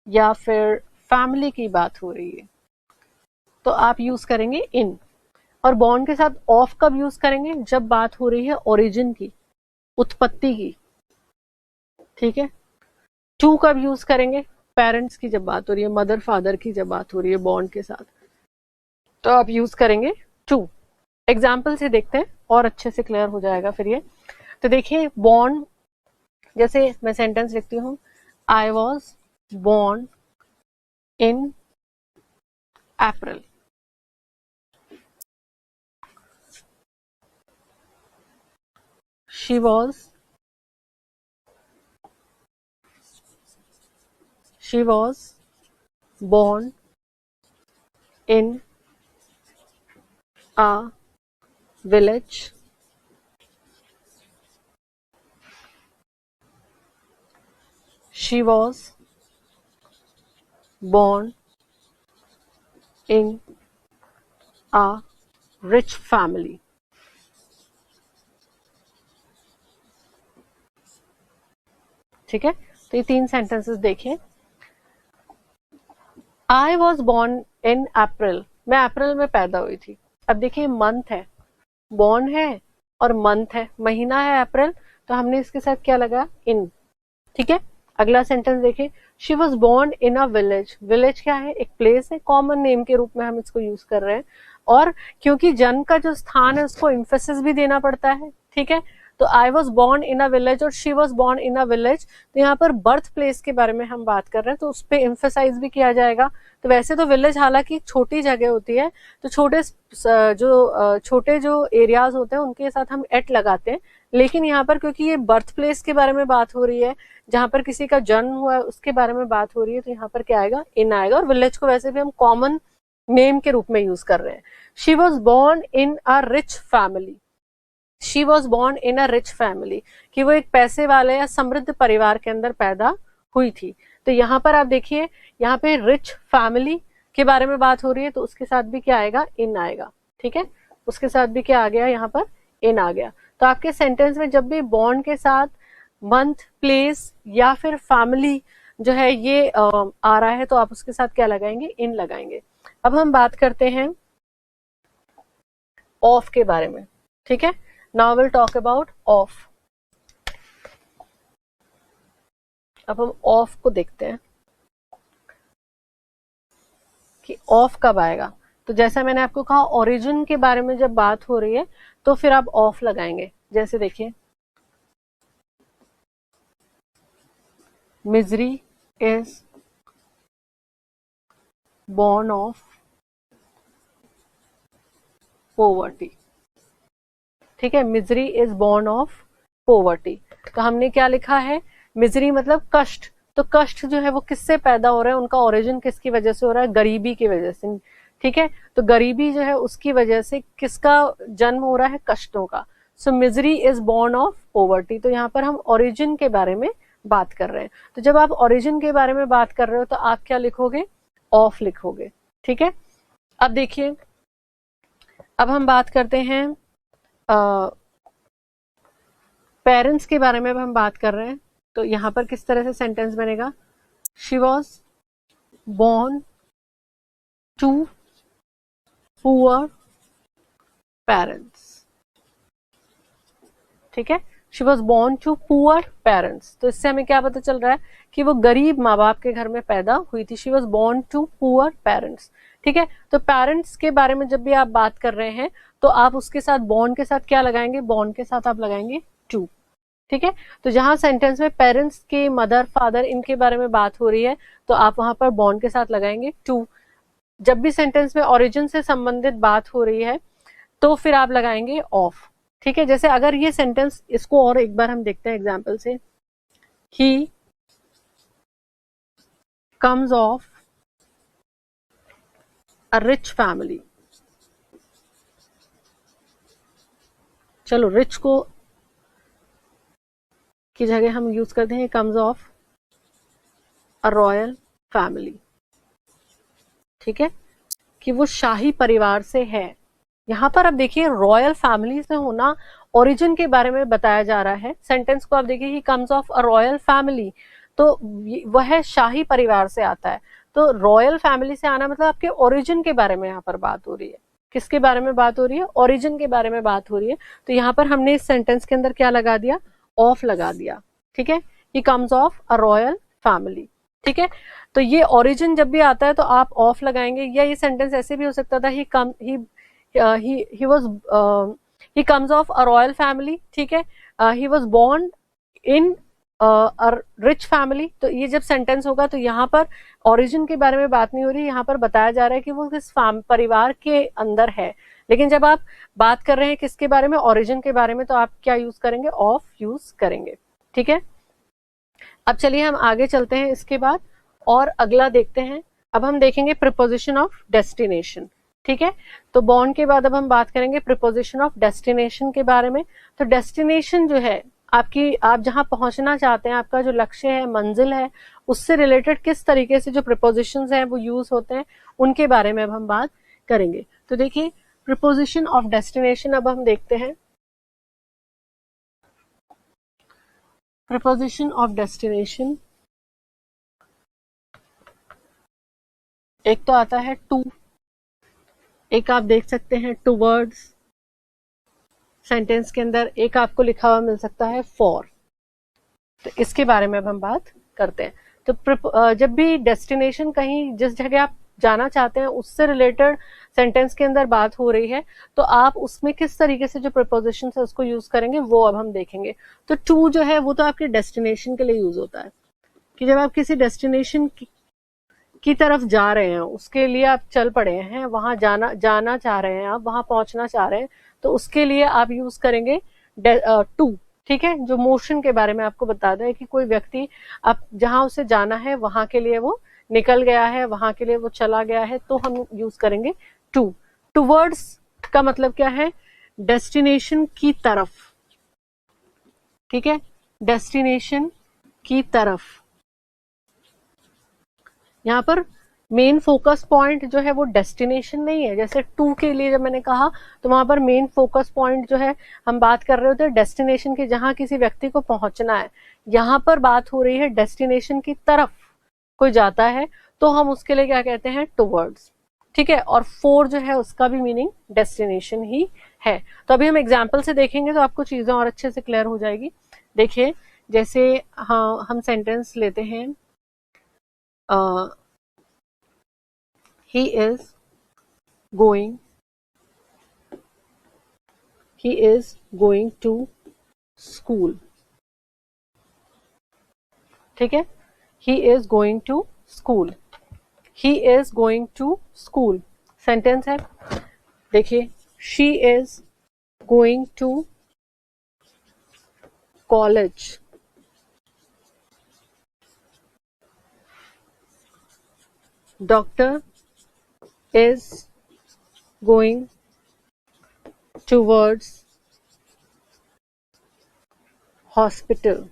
या फिर फैमिली की बात हो रही है, तो आप यूज करेंगे इन। और बॉन्ड के साथ ऑफ कब यूज करेंगे, जब बात हो रही है ओरिजिन की, उत्पत्ति की। ठीक है, टू कब यूज करेंगे, पेरेंट्स की जब बात हो रही है, मदर फादर की जब बात हो रही है बॉन्ड के साथ, तो आप यूज करेंगे टू। एग्जाम्पल से देखते हैं और अच्छे से क्लियर हो जाएगा फिर ये। तो देखिए बॉन्ड, जैसे मैं सेंटेंस लिखती हूँ, I was born in April. She was born in a village she was born in a rich family. ठीक है, तो ये तीन सेंटेंसेस देखिए। आई वॉज बॉर्न इन अप्रैल, मैं अप्रैल में पैदा हुई थी। अब देखिए मंथ है, बॉर्न है और मंथ है, महीना है अप्रैल, तो हमने इसके साथ क्या लगा, इन। ठीक है, अगला सेंटेंस देखिए, she was born in a village. Village क्या है, एक प्लेस है, कॉमन नेम के रूप में हम इसको यूज कर रहे हैं। और क्योंकि जन्म का जो स्थान है उसको एम्फेसिस भी देना पड़ता है। ठीक है, तो I was born in a village और she was born in a village, तो यहाँ पर बर्थ प्लेस के बारे में हम बात कर रहे हैं, तो उस पर एम्फेसाइज भी किया जाएगा। तो वैसे तो विलेज हालांकि छोटी जगह होती है, तो छोटे जो एरियाज होते हैं उनके साथ हम एट लगाते हैं, लेकिन यहाँ पर क्योंकि ये बर्थ प्लेस के बारे में बात हो रही है, जहां पर किसी का जन्म हुआ है उसके बारे में बात हो रही है, तो यहाँ पर क्या आएगा, इन आएगा। और विलेज को वैसे भी हम कॉमन नेम के रूप में यूज कर रहे हैं। She was born in a rich family, she was born in a rich family, कि वो एक पैसे वाले या समृद्ध परिवार के अंदर पैदा हुई थी। तो यहाँ पर आप देखिए, यहाँ पे रिच फैमिली के बारे में बात हो रही है, तो उसके साथ भी क्या आएगा, इन आएगा। ठीक है, उसके साथ भी क्या आ गया, यहाँ पर इन आ गया। तो आपके सेंटेंस में जब भी बॉन्ड के साथ मंथ, प्लेस या फिर फैमिली जो है ये आ रहा है, तो आप उसके साथ क्या लगाएंगे, इन लगाएंगे। अब हम बात करते हैं ऑफ के बारे में। ठीक है, now will talk about of. अब हम ऑफ को देखते हैं कि ऑफ कब आएगा। तो जैसा मैंने आपको कहा, ओरिजिन के बारे में जब बात हो रही है तो फिर आप ऑफ लगाएंगे। जैसे देखिए, misery is born of poverty। ठीक है, misery is born of poverty। तो हमने क्या लिखा है, मिजरी मतलब कष्ट। तो कष्ट जो है वो किससे पैदा हो रहा है, उनका ओरिजिन किसकी वजह से हो रहा है, गरीबी की वजह से। ठीक है, तो गरीबी जो है उसकी वजह से किसका जन्म हो रहा है, कष्टों का। So misery is born of poverty. तो यहाँ पर हम ओरिजिन के बारे में बात कर रहे हैं। तो जब आप ओरिजिन के बारे में बात कर रहे हो तो आप क्या लिखोगे, ऑफ लिखोगे। ठीक है, अब देखिए, अब हम बात करते हैं पेरेंट्स के बारे में। अब हम बात कर रहे हैं तो यहाँ पर किस तरह से सेंटेंस बनेगा, she was born to poor parents। ठीक है, she was born to poor parents। तो इससे हमें क्या पता चल रहा है कि वो गरीब माँ बाप के घर में पैदा हुई थी। She was born to poor parents। ठीक है, तो पेरेंट्स के बारे में जब भी आप बात कर रहे हैं तो आप उसके साथ born के साथ क्या लगाएंगे, born के साथ आप लगाएंगे to। ठीक है, तो जहां सेंटेंस में पेरेंट्स के, मदर, फादर, इनके बारे में बात हो रही है तो आप वहां पर बॉर्न के साथ लगाएंगे टू। जब भी सेंटेंस में ओरिजिन से संबंधित बात हो रही है तो फिर आप लगाएंगे ऑफ। ठीक है, जैसे अगर ये सेंटेंस, इसको और एक बार हम देखते हैं एग्जाम्पल से, he comes of a rich family. चलो, रिच को की जगह हम यूज करते हैं comes of a royal family. ठीक है, कि वो शाही परिवार से है। यहाँ पर अब देखिए, रॉयल फैमिली से होना ओरिजिन के बारे में बताया जा रहा है। सेंटेंस को आप देखिए, he comes of a royal family, तो वह शाही परिवार से आता है। तो रॉयल फैमिली से आना मतलब आपके ओरिजिन के बारे में यहाँ पर बात हो रही है। किसके बारे में बात हो रही है, ओरिजिन के बारे में बात हो रही है। तो यहाँ पर हमने इस सेंटेंस के अंदर क्या लगा दिया, ऑफ लगा दिया। ठीक है, he comes of a royal family. ठीक है, तो ये ओरिजिन जब भी आता है तो आप ऑफ लगाएंगे। या ये सेंटेंस ऐसे भी हो सकता था, he comes of a royal family। ठीक है, he was born in a rich family। तो ये जब सेंटेंस होगा तो यहाँ पर ओरिजिन के बारे में बात नहीं हो रही, यहाँ पर बताया जा रहा है कि वो किस परिवार के अंदर है। लेकिन जब आप बात कर रहे हैं किसके बारे में, ओरिजिन के बारे में, तो आप क्या यूज करेंगे, ऑफ यूज करेंगे। ठीक है, अब चलिए हम आगे चलते हैं इसके बाद और अगला देखते हैं। अब हम देखेंगे प्रीपोजिशन ऑफ डेस्टिनेशन। ठीक है, तो बॉर्न के बाद अब हम बात करेंगे प्रीपोजिशन ऑफ डेस्टिनेशन के बारे में। तो डेस्टिनेशन जो है आपकी, आप जहां पहुंचना चाहते हैं, आपका जो लक्ष्य है, मंजिल है, उससे रिलेटेड किस तरीके से जो प्रीपोजिशंस हैं वो यूज होते हैं, उनके बारे में अब हम बात करेंगे। तो देखिए, प्रीपोजिशन ऑफ डेस्टिनेशन अब हम देखते हैं। प्रीपोजिशन ऑफ डेस्टिनेशन, एक तो आता है टू, एक आप देख सकते हैं टूवर्ड्स सेंटेंस के अंदर, एक आपको लिखा हुआ मिल सकता है फॉर। तो इसके बारे में अब हम बात करते हैं। तो जब भी डेस्टिनेशन, कहीं जिस जगह आप जाना चाहते हैं उससे रिलेटेड सेंटेंस के अंदर बात हो रही है तो आप उसमें किस तरीके से जो प्रीपोजिशन है उसको यूज करेंगे वो अब हम देखेंगे। तो टू जो है वो तो आपके डेस्टिनेशन के लिए यूज होता है, कि जब आप किसी डेस्टिनेशन की तरफ जा रहे हैं, उसके लिए आप चल पड़े हैं, वहां जाना चाह रहे हैं, आप वहां पहुंचना चाह रहे हैं, तो उसके लिए आप यूज करेंगे टू। ठीक है, जो मोशन के बारे में आपको बता दें कि कोई व्यक्ति अब जहां उसे जाना है वहां के लिए वो निकल गया है, वहां के लिए वो चला गया है, तो हम यूज करेंगे टू। टूवर्ड्स का मतलब क्या है, डेस्टिनेशन की तरफ। ठीक है, डेस्टिनेशन की तरफ। यहाँ पर मेन फोकस पॉइंट जो है वो डेस्टिनेशन नहीं है। जैसे टू के लिए जब मैंने कहा तो वहां पर मेन फोकस पॉइंट जो है हम बात कर रहे होते हैं डेस्टिनेशन की, जहां किसी व्यक्ति को पहुंचना है। यहाँ पर बात हो रही है डेस्टिनेशन की तरफ कोई जाता है तो हम उसके लिए क्या कहते हैं, टुवर्ड्स। ठीक है, और फोर जो है उसका भी मीनिंग डेस्टिनेशन ही है। तो अभी हम एग्जाम्पल से देखेंगे तो आपको चीजें और अच्छे से क्लियर हो जाएगी। देखिए, जैसे हाँ, हम सेंटेंस लेते हैं, he is going to school। ठीक है, he is going to school, he is going to school sentence है। देखिए, she is going to college, doctor is going towards hospital.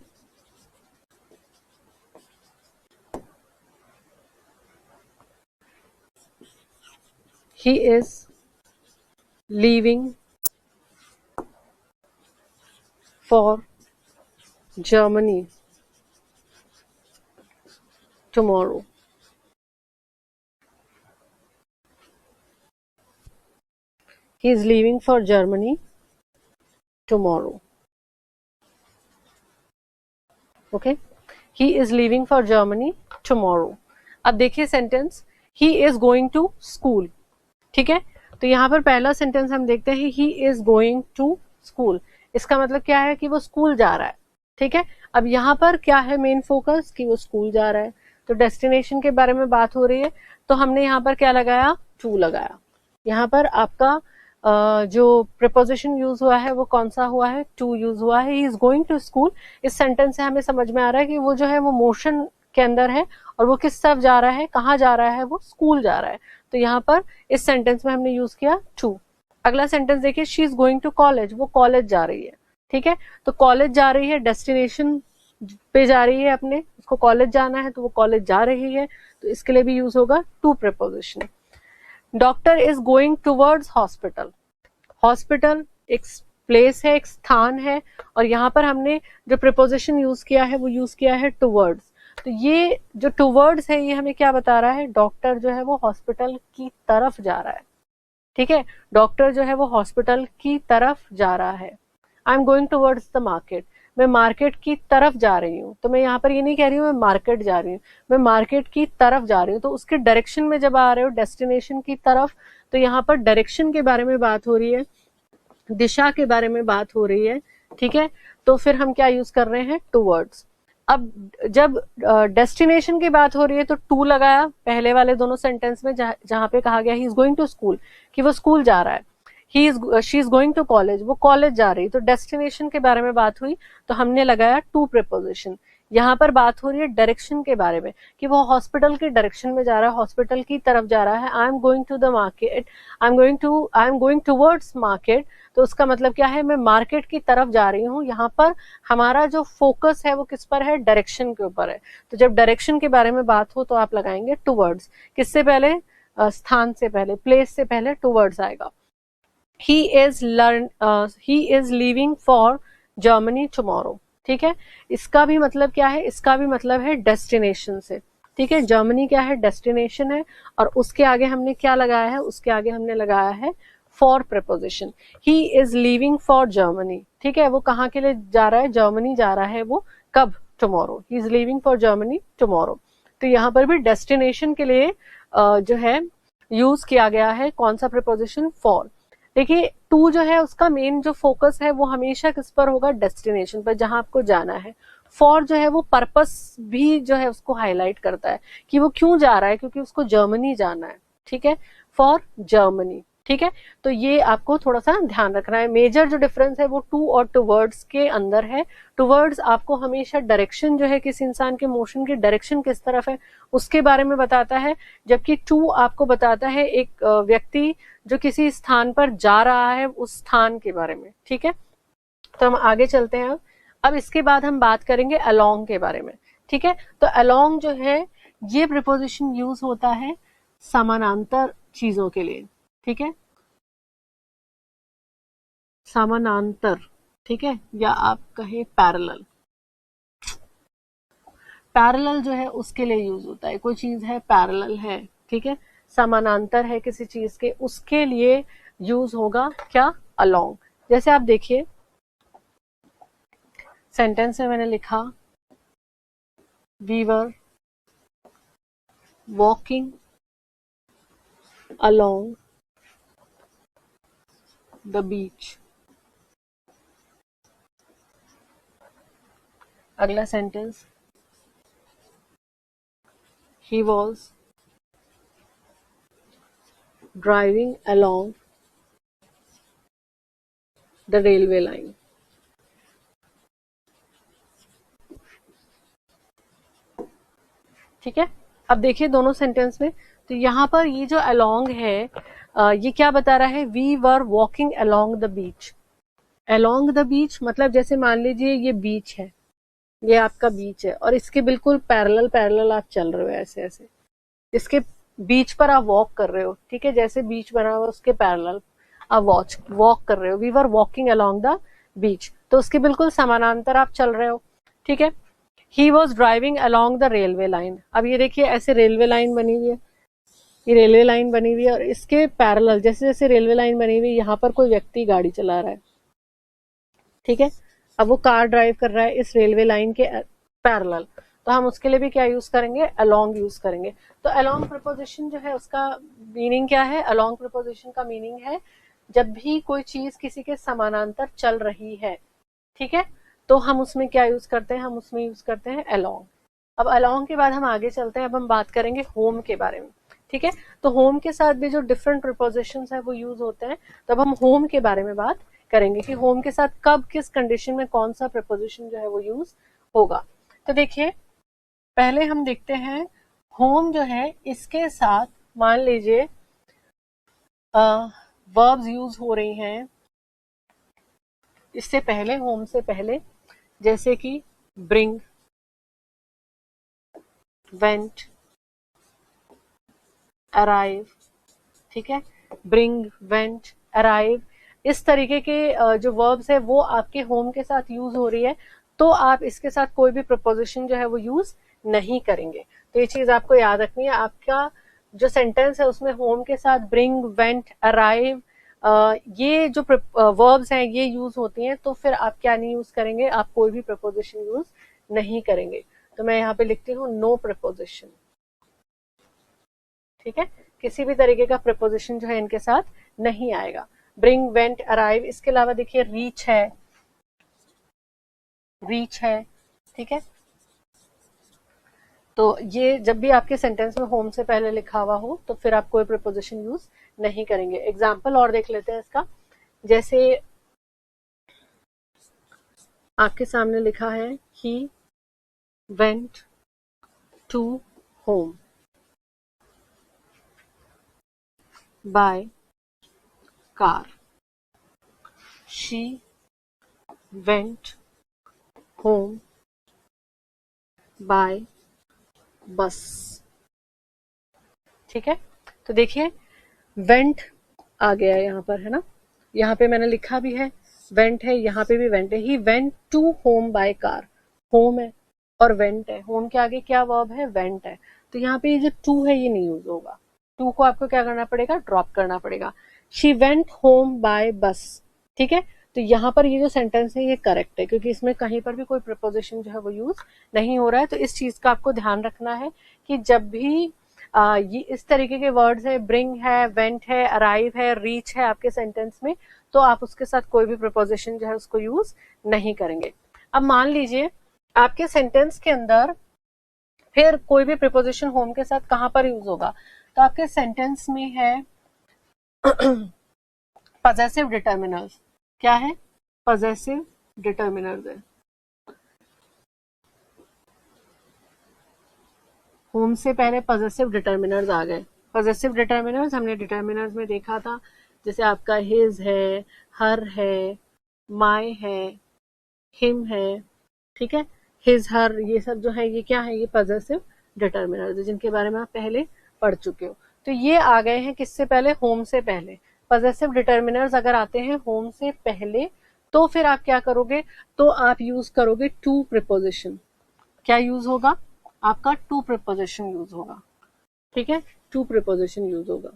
He is leaving for Germany tomorrow. He is leaving for Germany tomorrow. Okay, he is leaving for Germany tomorrow. अब देखिए sentence, he is going to school. ठीक है, तो यहाँ पर पहला sentence हम देखते हैं, he is going to school. इसका मतलब क्या है कि वो स्कूल जा रहा है. ठीक है, अब यहाँ पर क्या है मेन फोकस, कि वो स्कूल जा रहा है. तो डेस्टिनेशन के बारे में बात हो रही है, तो हमने यहाँ पर क्या लगाया, टू लगाया. यहाँ पर आपका जो प्रीपोजिशन यूज हुआ है वो कौन सा हुआ है, टू यूज हुआ है. He is going to school. इस सेंटेंस से हमें समझ में आ रहा है कि वो जो है वो मोशन के अंदर है और वो किस तरफ जा रहा है, कहाँ जा रहा है, वो स्कूल जा रहा है. तो यहाँ पर इस सेंटेंस में हमने यूज किया टू. अगला सेंटेंस देखिए, she is going to college. वो कॉलेज जा रही है. ठीक है, तो कॉलेज जा रही है, डेस्टिनेशन पे जा रही है अपने, उसको कॉलेज जाना है तो वो कॉलेज जा रही है. तो इसके लिए भी यूज होगा to preposition. Doctor is going towards hospital. Hospital एक प्लेस है, एक स्थान है, और यहाँ पर हमने जो प्रीपोजिशन यूज किया है वो यूज किया है टूवर्ड्स. तो ये जो टूवर्ड्स है ये हमें क्या बता रहा है, डॉक्टर जो है वो हॉस्पिटल की तरफ जा रहा है. ठीक है, डॉक्टर जो है वो हॉस्पिटल की तरफ जा रहा है. I am going towards the market. मैं मार्केट की तरफ जा रही हूँ. तो मैं यहाँ पर ये नहीं कह रही हूँ मैं मार्केट जा रही हूँ, मैं मार्केट की तरफ जा रही हूँ. तो उसके डायरेक्शन में जब आ रहे हो, डेस्टिनेशन की तरफ, तो यहाँ पर डायरेक्शन के बारे में बात हो रही है, दिशा के बारे में बात हो रही है. ठीक है, तो फिर हम क्या यूज कर रहे हैं, टूवर्ड्स. अब जब डेस्टिनेशन की बात हो रही है तो टू लगाया पहले वाले दोनों सेंटेंस में, जहां पे कहा गया he is going to school, कि वो स्कूल जा रहा है. She is going to college, वो कॉलेज जा रही. तो डेस्टिनेशन के बारे में बात हुई तो हमने लगाया टू प्रीपोजिशन. यहाँ पर बात हो रही है डायरेक्शन के बारे में, कि वो हॉस्पिटल के डायरेक्शन में जा रहा है, हॉस्पिटल की तरफ जा रहा है. I am going to the market, I am going towards market. तो उसका मतलब क्या है, मैं मार्केट की तरफ जा रही हूँ. यहाँ पर हमारा जो फोकस है वो किस पर है, डायरेक्शन के ऊपर है. तो जब डायरेक्शन के बारे में बात हो तो आप लगाएंगे टूवर्ड्स. किससे पहले, स्थान से पहले, प्लेस से पहले टूवर्ड्स आएगा. he is leaving for Germany tomorrow. ठीक है, इसका भी मतलब क्या है, इसका भी मतलब है डेस्टिनेशन से. ठीक है, जर्मनी क्या है, डेस्टिनेशन है, और उसके आगे हमने क्या लगाया है, उसके आगे हमने लगाया है for preposition. He is leaving for Germany. ठीक है, वो कहाँ के लिए जा रहा है, जर्मनी जा रहा है. वो कब, tomorrow. He is leaving for Germany tomorrow. तो यहाँ पर भी डेस्टिनेशन के लिए जो है यूज किया गया है कौन सा प्रीपोजिशन, फॉर. देखिए टू जो है उसका मेन जो फोकस है वो हमेशा किस पर होगा, डेस्टिनेशन पर, जहां आपको जाना है. फॉर जो है वो पर्पस भी जो है उसको हाईलाइट करता है कि वो क्यों जा रहा है, क्योंकि उसको जर्मनी जाना है. ठीक है, फॉर जर्मनी. ठीक है, तो ये आपको थोड़ा सा ध्यान रखना है. मेजर जो डिफरेंस है वो टू और टूवर्ड्स के अंदर है. टूवर्ड्स आपको हमेशा डायरेक्शन जो है, किसी इंसान के मोशन की डायरेक्शन किस तरफ है उसके बारे में बताता है, जबकि टू आपको बताता है एक व्यक्ति जो किसी स्थान पर जा रहा है उस स्थान के बारे में. ठीक है, तो हम आगे चलते हैं. अब इसके बाद हम बात करेंगे अलोंग के बारे में. ठीक है, तो अलोंग जो है ये प्रीपोजिशन यूज होता है समानांतर चीजों के लिए. ठीक है, समानांतर. ठीक है, या आप कहें पैरेलल. पैरेलल जो है उसके लिए यूज होता है, कोई चीज है पैरेलल है. ठीक है, समानांतर है किसी चीज के, उसके लिए यूज होगा क्या, अलोंग. जैसे आप देखिए सेंटेंस में मैंने लिखा, we were walking along the beach. अगला sentence, he was driving along the railway line. ठीक है, अब देखिए दोनों सेंटेंस में, तो यहाँ पर ये जो along है ये क्या बता रहा है, we were walking along the beach. Along the beach मतलब जैसे मान लीजिए ये बीच है, ये आपका बीच है और इसके बिल्कुल पैरेलल पैरेलल आप चल रहे हो ऐसे ऐसे, इसके बीच पर आप वॉक कर रहे हो, ठीक है, जैसे बीच बना हुआ उसके पैरेलल आप वॉक कर रहे हो, we were walking along the beach, तो उसके बिल्कुल समानांतर आप चल रहे हो, ठीक है। He was driving along the railway line, अब ये देखिए ऐसे रेलवे लाइन बनी हुई है, ये रेलवे लाइन बनी हुई है और इसके पैरेलल जैसे जैसे रेलवे लाइन बनी हुई है यहाँ पर कोई व्यक्ति गाड़ी चला रहा है, ठीक है। अब वो कार ड्राइव कर रहा है इस रेलवे लाइन के पैरेलल, तो हम उसके लिए भी क्या यूज करेंगे, अलोंग यूज करेंगे। तो अलोंग प्रीपोजिशन जो है उसका मीनिंग क्या है, अलोंग प्रीपोजिशन का मीनिंग है जब भी कोई चीज किसी के समानांतर चल रही है, ठीक है, तो हम उसमें क्या यूज करते हैं, हम उसमें यूज करते हैं अलोंग। अब अलोंग के बाद हम आगे चलते हैं, अब हम बात करेंगे होम के बारे में, ठीक है। तो होम के साथ भी जो डिफरेंट प्रीपोजिशन है वो यूज होते हैं, तो अब हम होम के बारे में बात करेंगे कि होम के साथ कब किस कंडीशन में कौन सा प्रीपोजिशन जो है वो यूज होगा। तो देखिए पहले हम देखते हैं होम जो है इसके साथ मान लीजिए वर्ब्स यूज हो रही हैं इससे पहले, होम से पहले, जैसे कि ब्रिंग, वेंट, अराइव, ठीक है, ब्रिंग, वेंट, अराइव, इस तरीके के जो वर्ब्स है वो आपके होम के साथ यूज हो रही है, तो आप इसके साथ कोई भी प्रपोजिशन जो है वो यूज नहीं करेंगे। तो ये चीज आपको याद रखनी है, आपका जो सेंटेंस है उसमें होम के साथ ब्रिंग, वेंट, अराइव, ये जो वर्ब्स हैं ये यूज होती हैं, तो फिर आप क्या नहीं यूज करेंगे, आप कोई भी प्रपोजिशन यूज नहीं करेंगे। तो मैं यहाँ पे लिखती हूँ नो प्रपोजिशन, ठीक है, किसी भी तरीके का प्रपोजिशन जो है इनके साथ नहीं आएगा। ब्रिंग, वेंट, अराइव, इसके अलावा देखिए रीच है, रीच है, ठीक है। तो ये जब भी आपके सेंटेंस में होम से पहले लिखा हुआ हो तो फिर आप कोई प्रपोजिशन यूज नहीं करेंगे। एग्जाम्पल और देख लेते हैं इसका, जैसे आपके सामने लिखा है he went to home by car, she went home by bus, ठीक है। तो देखिए वेंट आ गया यहाँ पर, है ना, यहाँ पे मैंने लिखा भी है वेंट है, यहाँ पे भी वेंट है। He went to home by car, home है और वेंट है, होम के आगे क्या वर्ब है, वेंट है, तो यहाँ पे ये जो टू है ये नहीं यूज होगा, टू को आपको क्या करना पड़ेगा, ड्रॉप करना पड़ेगा। She went home by bus, ठीक है। तो यहाँ पर ये जो सेंटेंस है ये करेक्ट है क्योंकि इसमें कहीं पर भी कोई प्रपोजिशन जो है वो यूज नहीं हो रहा है। तो इस चीज का आपको ध्यान रखना है कि जब भी ये इस तरीके के वर्ड्स है, ब्रिंग है, वेंट है, अराइव है, रीच है आपके सेंटेंस में, तो आप उसके साथ कोई भी प्रपोजिशन जो है उसको यूज नहीं करेंगे। अब मान लीजिए आपके सेंटेंस के अंदर फिर कोई भी प्रिपोजिशन होम के साथ कहां पर यूज होगा, तो आपके सेंटेंस में है पजेसिव डिटर्मिनर्स, क्या है, पजेसिव डिटर्मिनर्स है, होम से पहले पजेसिव डिटर्मिनर्स आ गए। पजेसिव डिटर्मिनर्स हमने डिटर्मिनर्स में देखा था, जैसे आपका हिज है, हर है, माय है, हिम है, ठीक है, हिज, हर, ये सब जो है ये क्या है, ये पजेसिव डिटर्मिनर्स है जिनके बारे में आप पहले पढ़ चुके हो। तो ये आ गए हैं किससे पहले, होम से पहले। पजेसिव डिटर्मिनर्स अगर आते हैं होम से पहले तो फिर आप क्या करोगे, तो आप यूज करोगे टू प्रिपोजिशन, क्या यूज होगा, आपका टू प्रिपोजिशन यूज होगा, ठीक है, टू प्रिपोजिशन यूज होगा।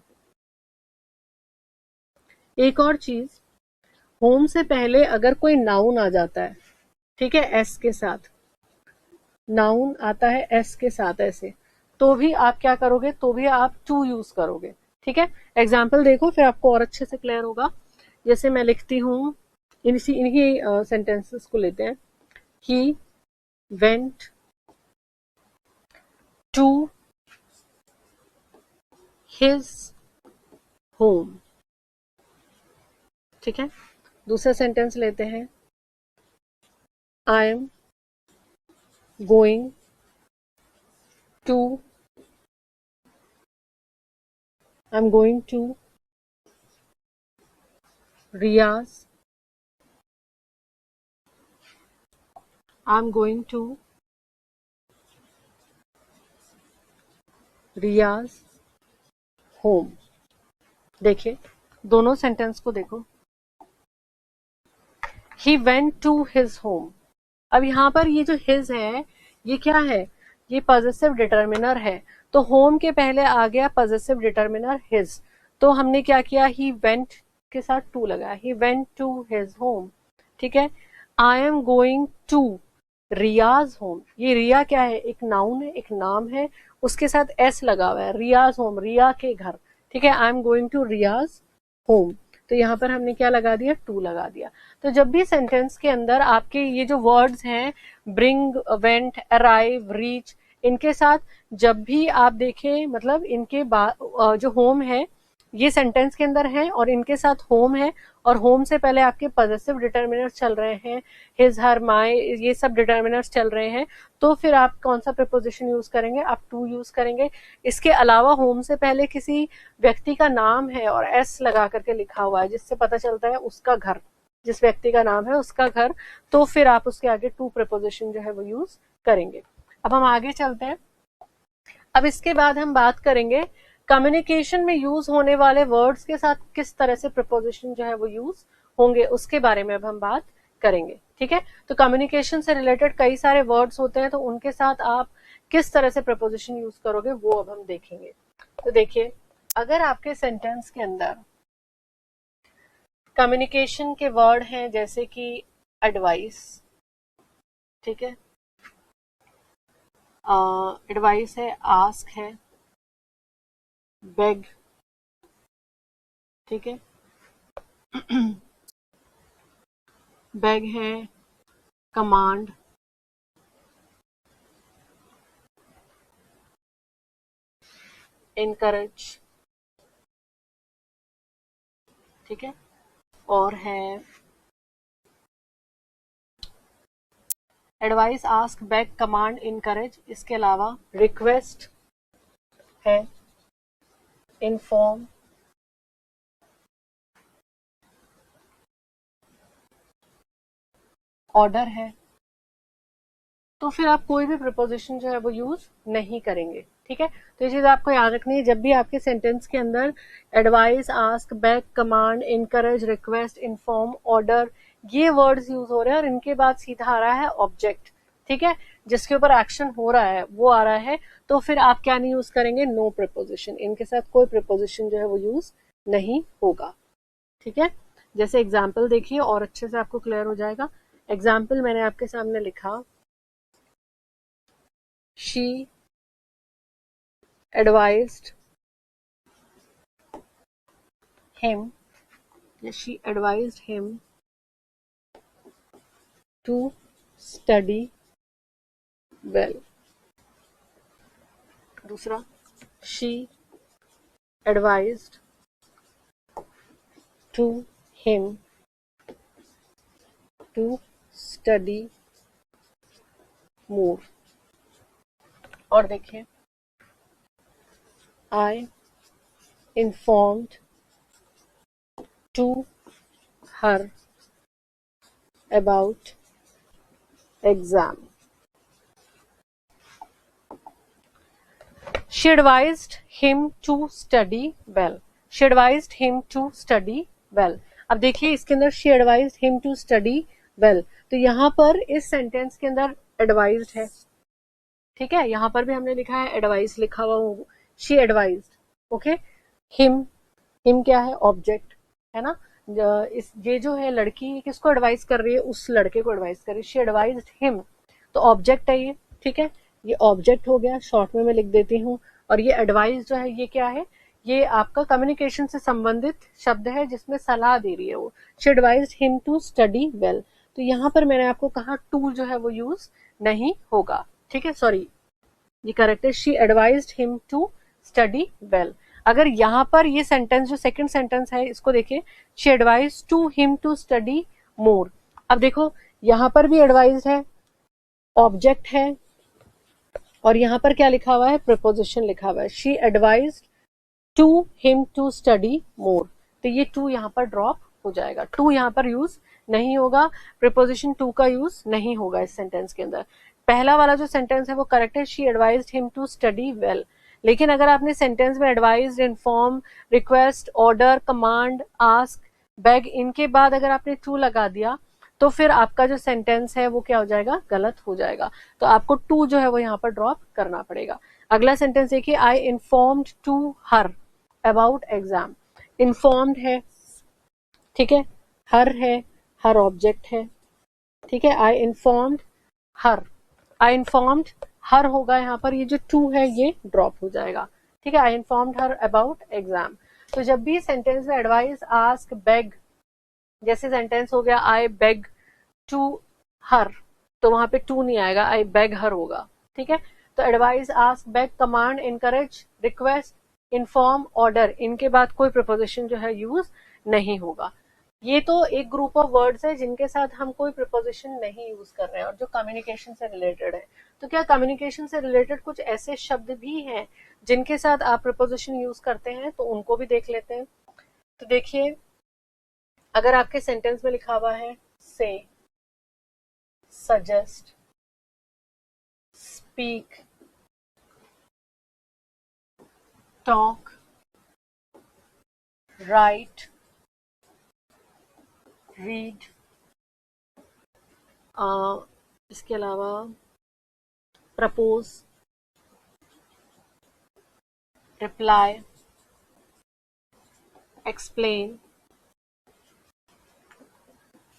एक और चीज, होम से पहले अगर कोई नाउन आ जाता है, ठीक है, एस के साथ, नाउन आता है एस के साथ ऐसे, तो भी आप क्या करोगे, तो भी आप टू यूज करोगे, ठीक है। एग्जाम्पल देखो फिर आपको और अच्छे से क्लियर होगा। जैसे मैं लिखती हूँ, इन्हीं सेंटेंसेस को लेते हैं, he went to his home, ठीक है। दूसरा सेंटेंस लेते हैं, I am going to, I am going to Riyaz, I'm going to Riyaz home. देखिए दोनों सेंटेंस को देखो. He went to his home. अब यहाँ पर ये जो his है ये क्या है, ये पॉजेसिव डिटर्मिनर है, तो home के पहले आ गया पॉजेसिव डिटर्मिनर his. तो हमने क्या किया, he went के साथ to लगाया, he went to his home. ठीक है. I am going to Riyaz home. ये रिया क्या है, एक नाउन है, एक नाम है, उसके साथ एस लगा हुआ है. रियाज होम, रिया के घर. ठीक है. I am going to Riyaz home. तो यहाँ पर हमने क्या लगा दिया, टू लगा दिया. तो जब भी सेंटेंस के अंदर आपके ये जो वर्ड्स हैं ब्रिंग, वेंट, अराइव, रीच, इनके साथ जब भी आप देखें मतलब इनके बाद जो होम है ये सेंटेंस के अंदर है और इनके साथ होम है और होम से पहले आपके पॉजेसिव डिटर्मिनर्स चल रहे हैं, हिज, हर, माय, ये सब डिटर्मिनर्स चल रहे हैं, तो फिर आप कौन सा प्रीपोजिशन यूज करेंगे, आप टू यूज करेंगे. इसके अलावा होम से पहले किसी व्यक्ति का नाम है और एस लगा करके लिखा हुआ है जिससे पता चलता है उसका घर, जिस व्यक्ति का नाम है उसका घर, तो फिर आप उसके आगे टू प्रीपोजिशन जो है वो यूज करेंगे. अब हम आगे चलते हैं. अब इसके बाद हम बात करेंगे कम्युनिकेशन में यूज होने वाले वर्ड्स के साथ किस तरह से प्रीपोजिशन जो है वो यूज होंगे, उसके बारे में अब हम बात करेंगे. ठीक है. तो कम्युनिकेशन से रिलेटेड कई सारे वर्ड्स होते हैं, तो उनके साथ आप किस तरह से प्रीपोजिशन यूज करोगे वो अब हम देखेंगे. तो देखिए, अगर आपके सेंटेंस के अंदर कम्युनिकेशन के वर्ड हैं जैसे कि एडवाइस, ठीक है, एडवाइस है, आस्क है, बेग, ठीक है, बेग है, कमांड, इनकरेज, ठीक है, और है advice, ask, beg, command, encourage. इसके अलावा रिक्वेस्ट है, इन्फॉर्म, ऑर्डर है. तो फिर आप कोई भी प्रीपोजिशन जो है वो यूज नहीं करेंगे. ठीक है. तो ये चीज आपको याद रखनी है, जब भी आपके सेंटेंस के अंदर advice, ask, beg, command, encourage, request, inform, order, ये वर्ड्स यूज हो रहे हैं और इनके बाद सीधा आ रहा है ऑब्जेक्ट, ठीक है, जिसके ऊपर एक्शन हो रहा है वो आ रहा है, तो फिर आप क्या नहीं यूज करेंगे, नो प्रीपोजिशन. इनके साथ कोई प्रीपोजिशन जो है वो यूज नहीं होगा. ठीक है. जैसे एग्जाम्पल देखिए और अच्छे से आपको क्लियर हो जाएगा. एग्जाम्पल मैंने आपके सामने लिखा, she advised him, she advised him to study well. दूसरा, she advised to him to study more. और देखिए, I informed to her about exam. She advised him to study well. She advised him to study well. अब देखिए इसके अंदर she advised him to study well. तो यहाँ पर इस सेंटेंस के अंदर advised है, ठीक है, यहाँ पर भी हमने लिखा है एडवाइस लिखा हुआ, शी एडवाइज्ड, ओके. हिम क्या है, ऑब्जेक्ट है ना. ये जो है लड़की किसको एडवाइस कर रही है, उस लड़के को एडवाइस कर रही है, शी एडवाइज्ड हिम, तो ऑब्जेक्ट है ये. ठीक है, ये ऑब्जेक्ट हो गया, शॉर्ट में मैं लिख देती हूँ. और ये एडवाइस जो है ये क्या है, ये आपका कम्युनिकेशन से संबंधित शब्द है जिसमें सलाह दे रही है वो. She advised him to study well. तो यहाँ पर मैंने आपको कहा टू जो है वो यूज नहीं होगा. ठीक है, सॉरी ये करेक्ट है, she advised him to study well. अगर यहाँ पर ये सेंटेंस जो सेकंड सेंटेंस है इसको देखिए, she advised to him to study more. अब देखो यहाँ पर भी एडवाइज्ड है, ऑब्जेक्ट है, और यहाँ पर क्या लिखा हुआ है, प्रीपोजिशन लिखा हुआ है, she advised to him to study more. तो ये टू यहाँ पर ड्रॉप हो जाएगा, टू यहाँ पर यूज नहीं होगा, प्रीपोजिशन टू का यूज नहीं होगा इस सेंटेंस के अंदर। पहला वाला जो सेंटेंस है वो करेक्ट है, she advised him to study well. लेकिन अगर आपने सेंटेंस में advised, inform, request, order, command, ask, beg, इनके बाद अगर आपने टू लगा दिया तो फिर आपका जो सेंटेंस है वो क्या हो जाएगा, गलत हो जाएगा। तो आपको टू जो है वो यहाँ पर ड्रॉप करना पड़ेगा। अगला सेंटेंस देखिए, I informed to her about exam. Informed है, ठीक है, हर ऑब्जेक्ट है, ठीक है, आई इन्फॉर्म्ड हर, आई इन्फॉर्म्ड हर होगा यहाँ पर, ये जो टू है ये ड्रॉप हो जाएगा, ठीक है, आई इन्फॉर्म्ड हर अबाउट एग्जाम। तो जब भी सेंटेंस में एडवाइस, आस्क, बेग, जैसे सेंटेंस हो गया आई बेग टू हर, तो वहां पे टू नहीं आएगा, आई बेग हर होगा, ठीक है। तो advice, ask, beg, command, encourage, request, inform, order, इनके बाद कोई प्रीपोजिशन जो है यूज नहीं होगा। ये तो एक ग्रुप ऑफ वर्ड्स है जिनके साथ हम कोई प्रीपोजिशन नहीं यूज कर रहे हैं और जो कम्युनिकेशन से रिलेटेड है। तो क्या कम्युनिकेशन से रिलेटेड कुछ ऐसे शब्द भी हैं जिनके साथ आप प्रीपोजिशन यूज करते हैं, तो उनको भी देख लेते हैं। तो देखिए, अगर आपके सेंटेंस में लिखा हुआ है से, suggest, speak, talk, write, read, इसके अलावा प्रपोज, रिप्लाई, एक्सप्लेन,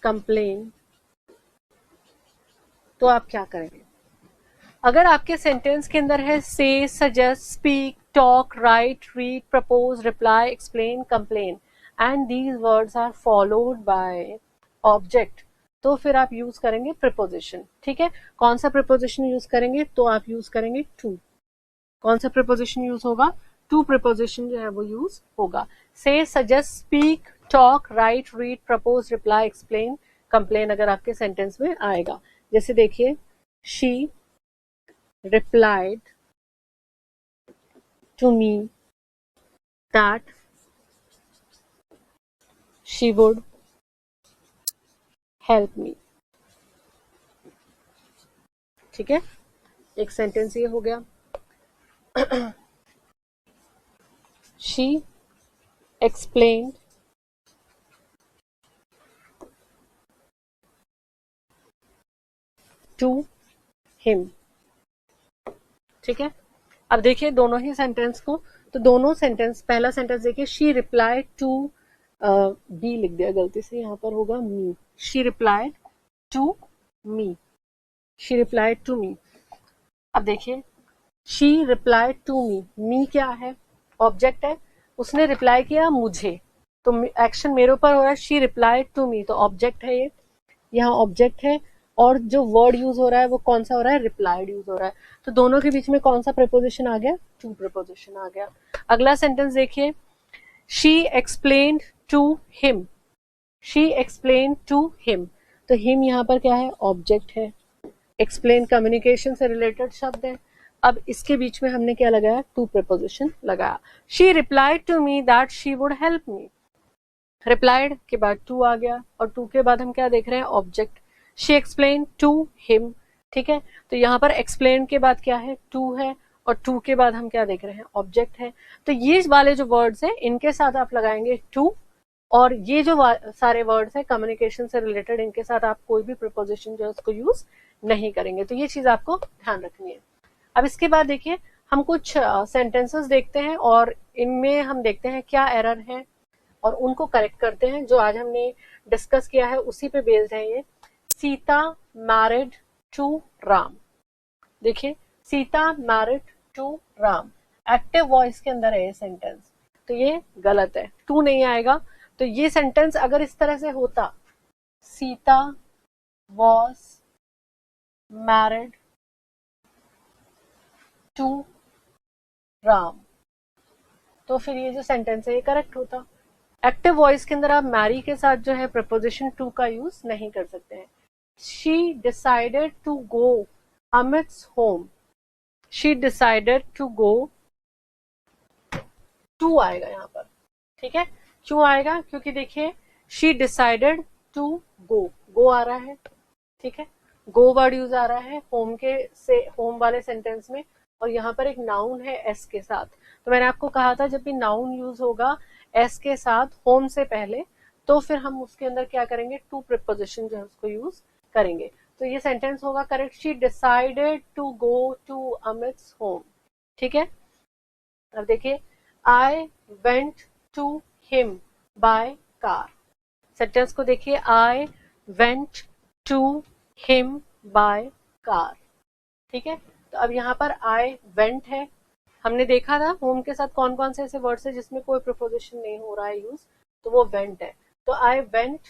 कंप्लेन, तो आप क्या करेंगे? अगर आपके सेंटेंस के अंदर है से, suggest, speak, talk, write, read, propose, reply, explain, complain and these words are followed by object, तो फिर आप यूज करेंगे प्रीपोजिशन, ठीक है। कौन सा प्रीपोजिशन यूज करेंगे? तो आप यूज करेंगे टू। कौन सा प्रीपोजिशन यूज होगा? टू प्रीपोजिशन जो है वो यूज होगा। से, suggest, speak, talk, write, read, propose, reply, explain, complain अगर आपके सेंटेंस में आएगा। जैसे देखिए, she replied to me that she would help me, ठीक है, एक सेंटेंस ये हो गया। she explained to him, ठीक है। अब देखिए दोनों ही सेंटेंस को, तो दोनों सेंटेंस, पहला सेंटेंस देखिए, शी रिप्लाइड टू, बी लिख दिया गलती से, यहाँ पर होगा me, she replied to me, she replied to me. अब देखिए, she replied to me, me क्या है? ऑब्जेक्ट है, उसने रिप्लाई किया मुझे, तो एक्शन मेरे ऊपर हो रहा है, शी रिप्लाइड टू मी, तो ऑब्जेक्ट है ये, यहाँ ऑब्जेक्ट है, और जो वर्ड यूज हो रहा है वो कौन सा हो रहा है? रिप्लाइड यूज हो रहा है। तो दोनों के बीच में कौन सा प्रीपोजिशन आ गया? टू प्रीपोजिशन आ गया। अगला सेंटेंस देखिए, she explained to him, she explained to him, तो हिम यहाँ पर क्या है? ऑब्जेक्ट है। एक्सप्लेन कम्युनिकेशन से रिलेटेड शब्द है। अब इसके बीच में हमने क्या लगाया? टू प्रीपोजिशन लगाया। She replied to me that she would help me, replied के बाद टू आ गया, और टू के बाद हम क्या देख रहे हैं? Object. She explain to him, ठीक है, तो यहाँ पर एक्सप्लेन के बाद क्या है? टू है, और टू के बाद हम क्या देख रहे हैं? ऑब्जेक्ट है। तो ये वाले जो वर्ड्स हैं इनके साथ आप लगाएंगे टू, और ये जो सारे वर्ड्स हैं कम्युनिकेशन से रिलेटेड, इनके साथ आप कोई भी प्रीपोजिशन जो है उसको यूज नहीं करेंगे। तो ये चीज आपको ध्यान रखनी है। अब इसके बाद देखिए, हम कुछ सेंटेंसेस देखते हैं और इनमें हम देखते हैं क्या एरर है और उनको करेक्ट करते हैं। जो आज हमने डिस्कस किया है उसी पे बेस्ड है ये। सीता मैरिड टू राम, देखिए, Sita married to Ram, active voice के अंदर है ये सेंटेंस, तो ये गलत है, टू नहीं आएगा। तो ये सेंटेंस अगर इस तरह से होता, Sita was married to Ram, तो फिर ये जो सेंटेंस है ये करेक्ट होता। एक्टिव वॉइस के अंदर आप मैरी के साथ जो है प्रपोजिशन टू का यूज नहीं कर सकते हैं। She decided to go Amit's home, she decided to go, to आएगा यहाँ पर, ठीक है। क्यों आएगा? क्योंकि देखिए she decided to go, go आ रहा है, ठीक है, गो वर्ड यूज आ रहा है होम के से, होम वाले सेंटेंस में, और यहाँ पर एक नाउन है एस के साथ। तो मैंने आपको कहा था जब भी नाउन यूज होगा एस के साथ होम से पहले, तो फिर हम उसके अंदर क्या करेंगे, टू प्रीपोजिशन जो है उसको यूज करेंगे। तो ये सेंटेंस होगा correct, she decided to go to Amit's home, ठीक है। अब देखिए, I went to him by car, sentence को देखिए, I went to him by car, ठीक है। तो अब यहाँ पर आई वेंट है, हमने देखा था होम के साथ कौन कौन से ऐसे वर्ड्स है जिसमें कोई प्रीपोजिशन नहीं हो रहा है यूज, तो वो वेंट है। तो आई वेंट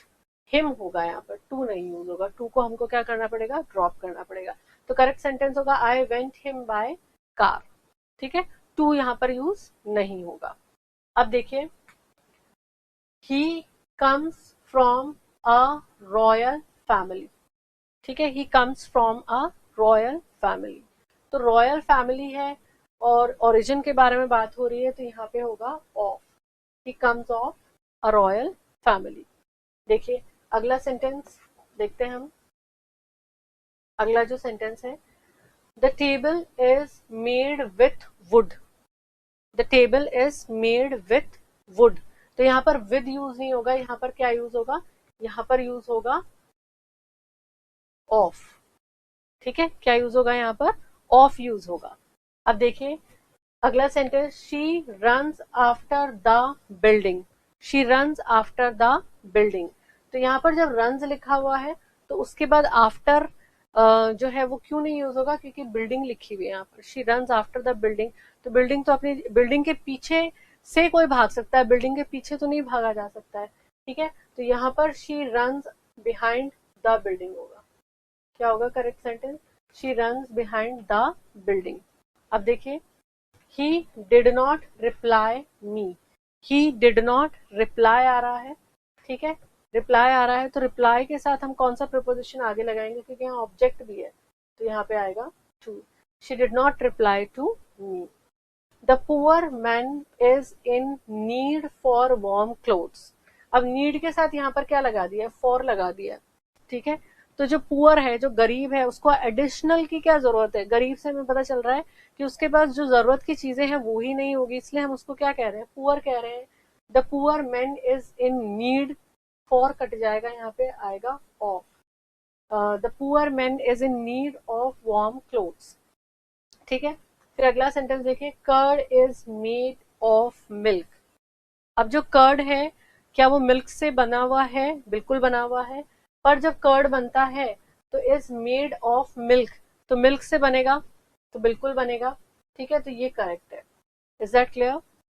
हिम होगा, यहाँ पर टू नहीं यूज होगा, टू को हमको क्या करना पड़ेगा, ड्रॉप करना पड़ेगा। तो करेक्ट सेंटेंस होगा I went him by car, ठीक है, टू यहाँ पर यूज नहीं होगा। अब देखिए, he comes from a royal family, ठीक है, he comes from a royal family. तो रॉयल फैमिली है और ओरिजिन के बारे में बात हो रही है, तो यहाँ पे होगा of, he comes of a royal family. देखिए अगला सेंटेंस देखते हैं हम, अगला जो सेंटेंस है, the table is made with would, the table is made with would. तो यहाँ पर विद यूज नहीं होगा, यहाँ पर क्या यूज होगा, यहाँ पर यूज होगा ऑफ, ठीक है, क्या यूज होगा यहाँ पर, ऑफ यूज होगा। अब देखिए अगला sentence, she runs after the building, she runs after the building. तो यहाँ पर जब रन्स लिखा हुआ है तो उसके बाद आफ्टर जो है वो क्यों नहीं यूज होगा, क्योंकि बिल्डिंग लिखी हुई है यहाँ पर, she runs after the building. तो बिल्डिंग तो अपनी, बिल्डिंग के पीछे से कोई भाग सकता है, बिल्डिंग के पीछे तो नहीं भागा जा सकता है, ठीक है। तो यहाँ पर she runs behind the building होगा, क्या होगा correct sentence, she runs behind the building. अब देखिए, he did not reply me, he did not reply आ रहा है, ठीक है, रिप्लाई आ रहा है, तो रिप्लाई के साथ हम कौन सा प्रीपोजिशन आगे लगाएंगे, क्योंकि यहाँ ऑब्जेक्ट भी है, तो यहाँ पे आएगा to, she did not reply to me। the poor man is in need for warm clothes। अब नीड के साथ यहाँ पर क्या लगा दिया, फॉर लगा दिया, ठीक है। तो जो पुअर है, जो गरीब है, उसको एडिशनल की क्या जरूरत है, गरीब से हमें पता चल रहा है कि उसके पास जो जरूरत की चीजें हैं वो ही नहीं होगी, इसलिए हम उसको क्या कह रहे हैं, पुअर कह रहे हैं। The poor man is in need, for cut जाएगा, यहाँ पे आएगा of, the poor man is in need of warm clothes, ठीक है। फिर अगला सेंटेंस देखिए, curd is made of milk. अब जो कर्ड है, क्या वो मिल्क से बना हुआ है, बिल्कुल बना हुआ है, पर जब कर्ड बनता है तो इज मेड ऑफ मिल्क, तो मिल्क से बनेगा, तो बिल्कुल बनेगा, ठीक है, तो ये करेक्ट है। Is that clear.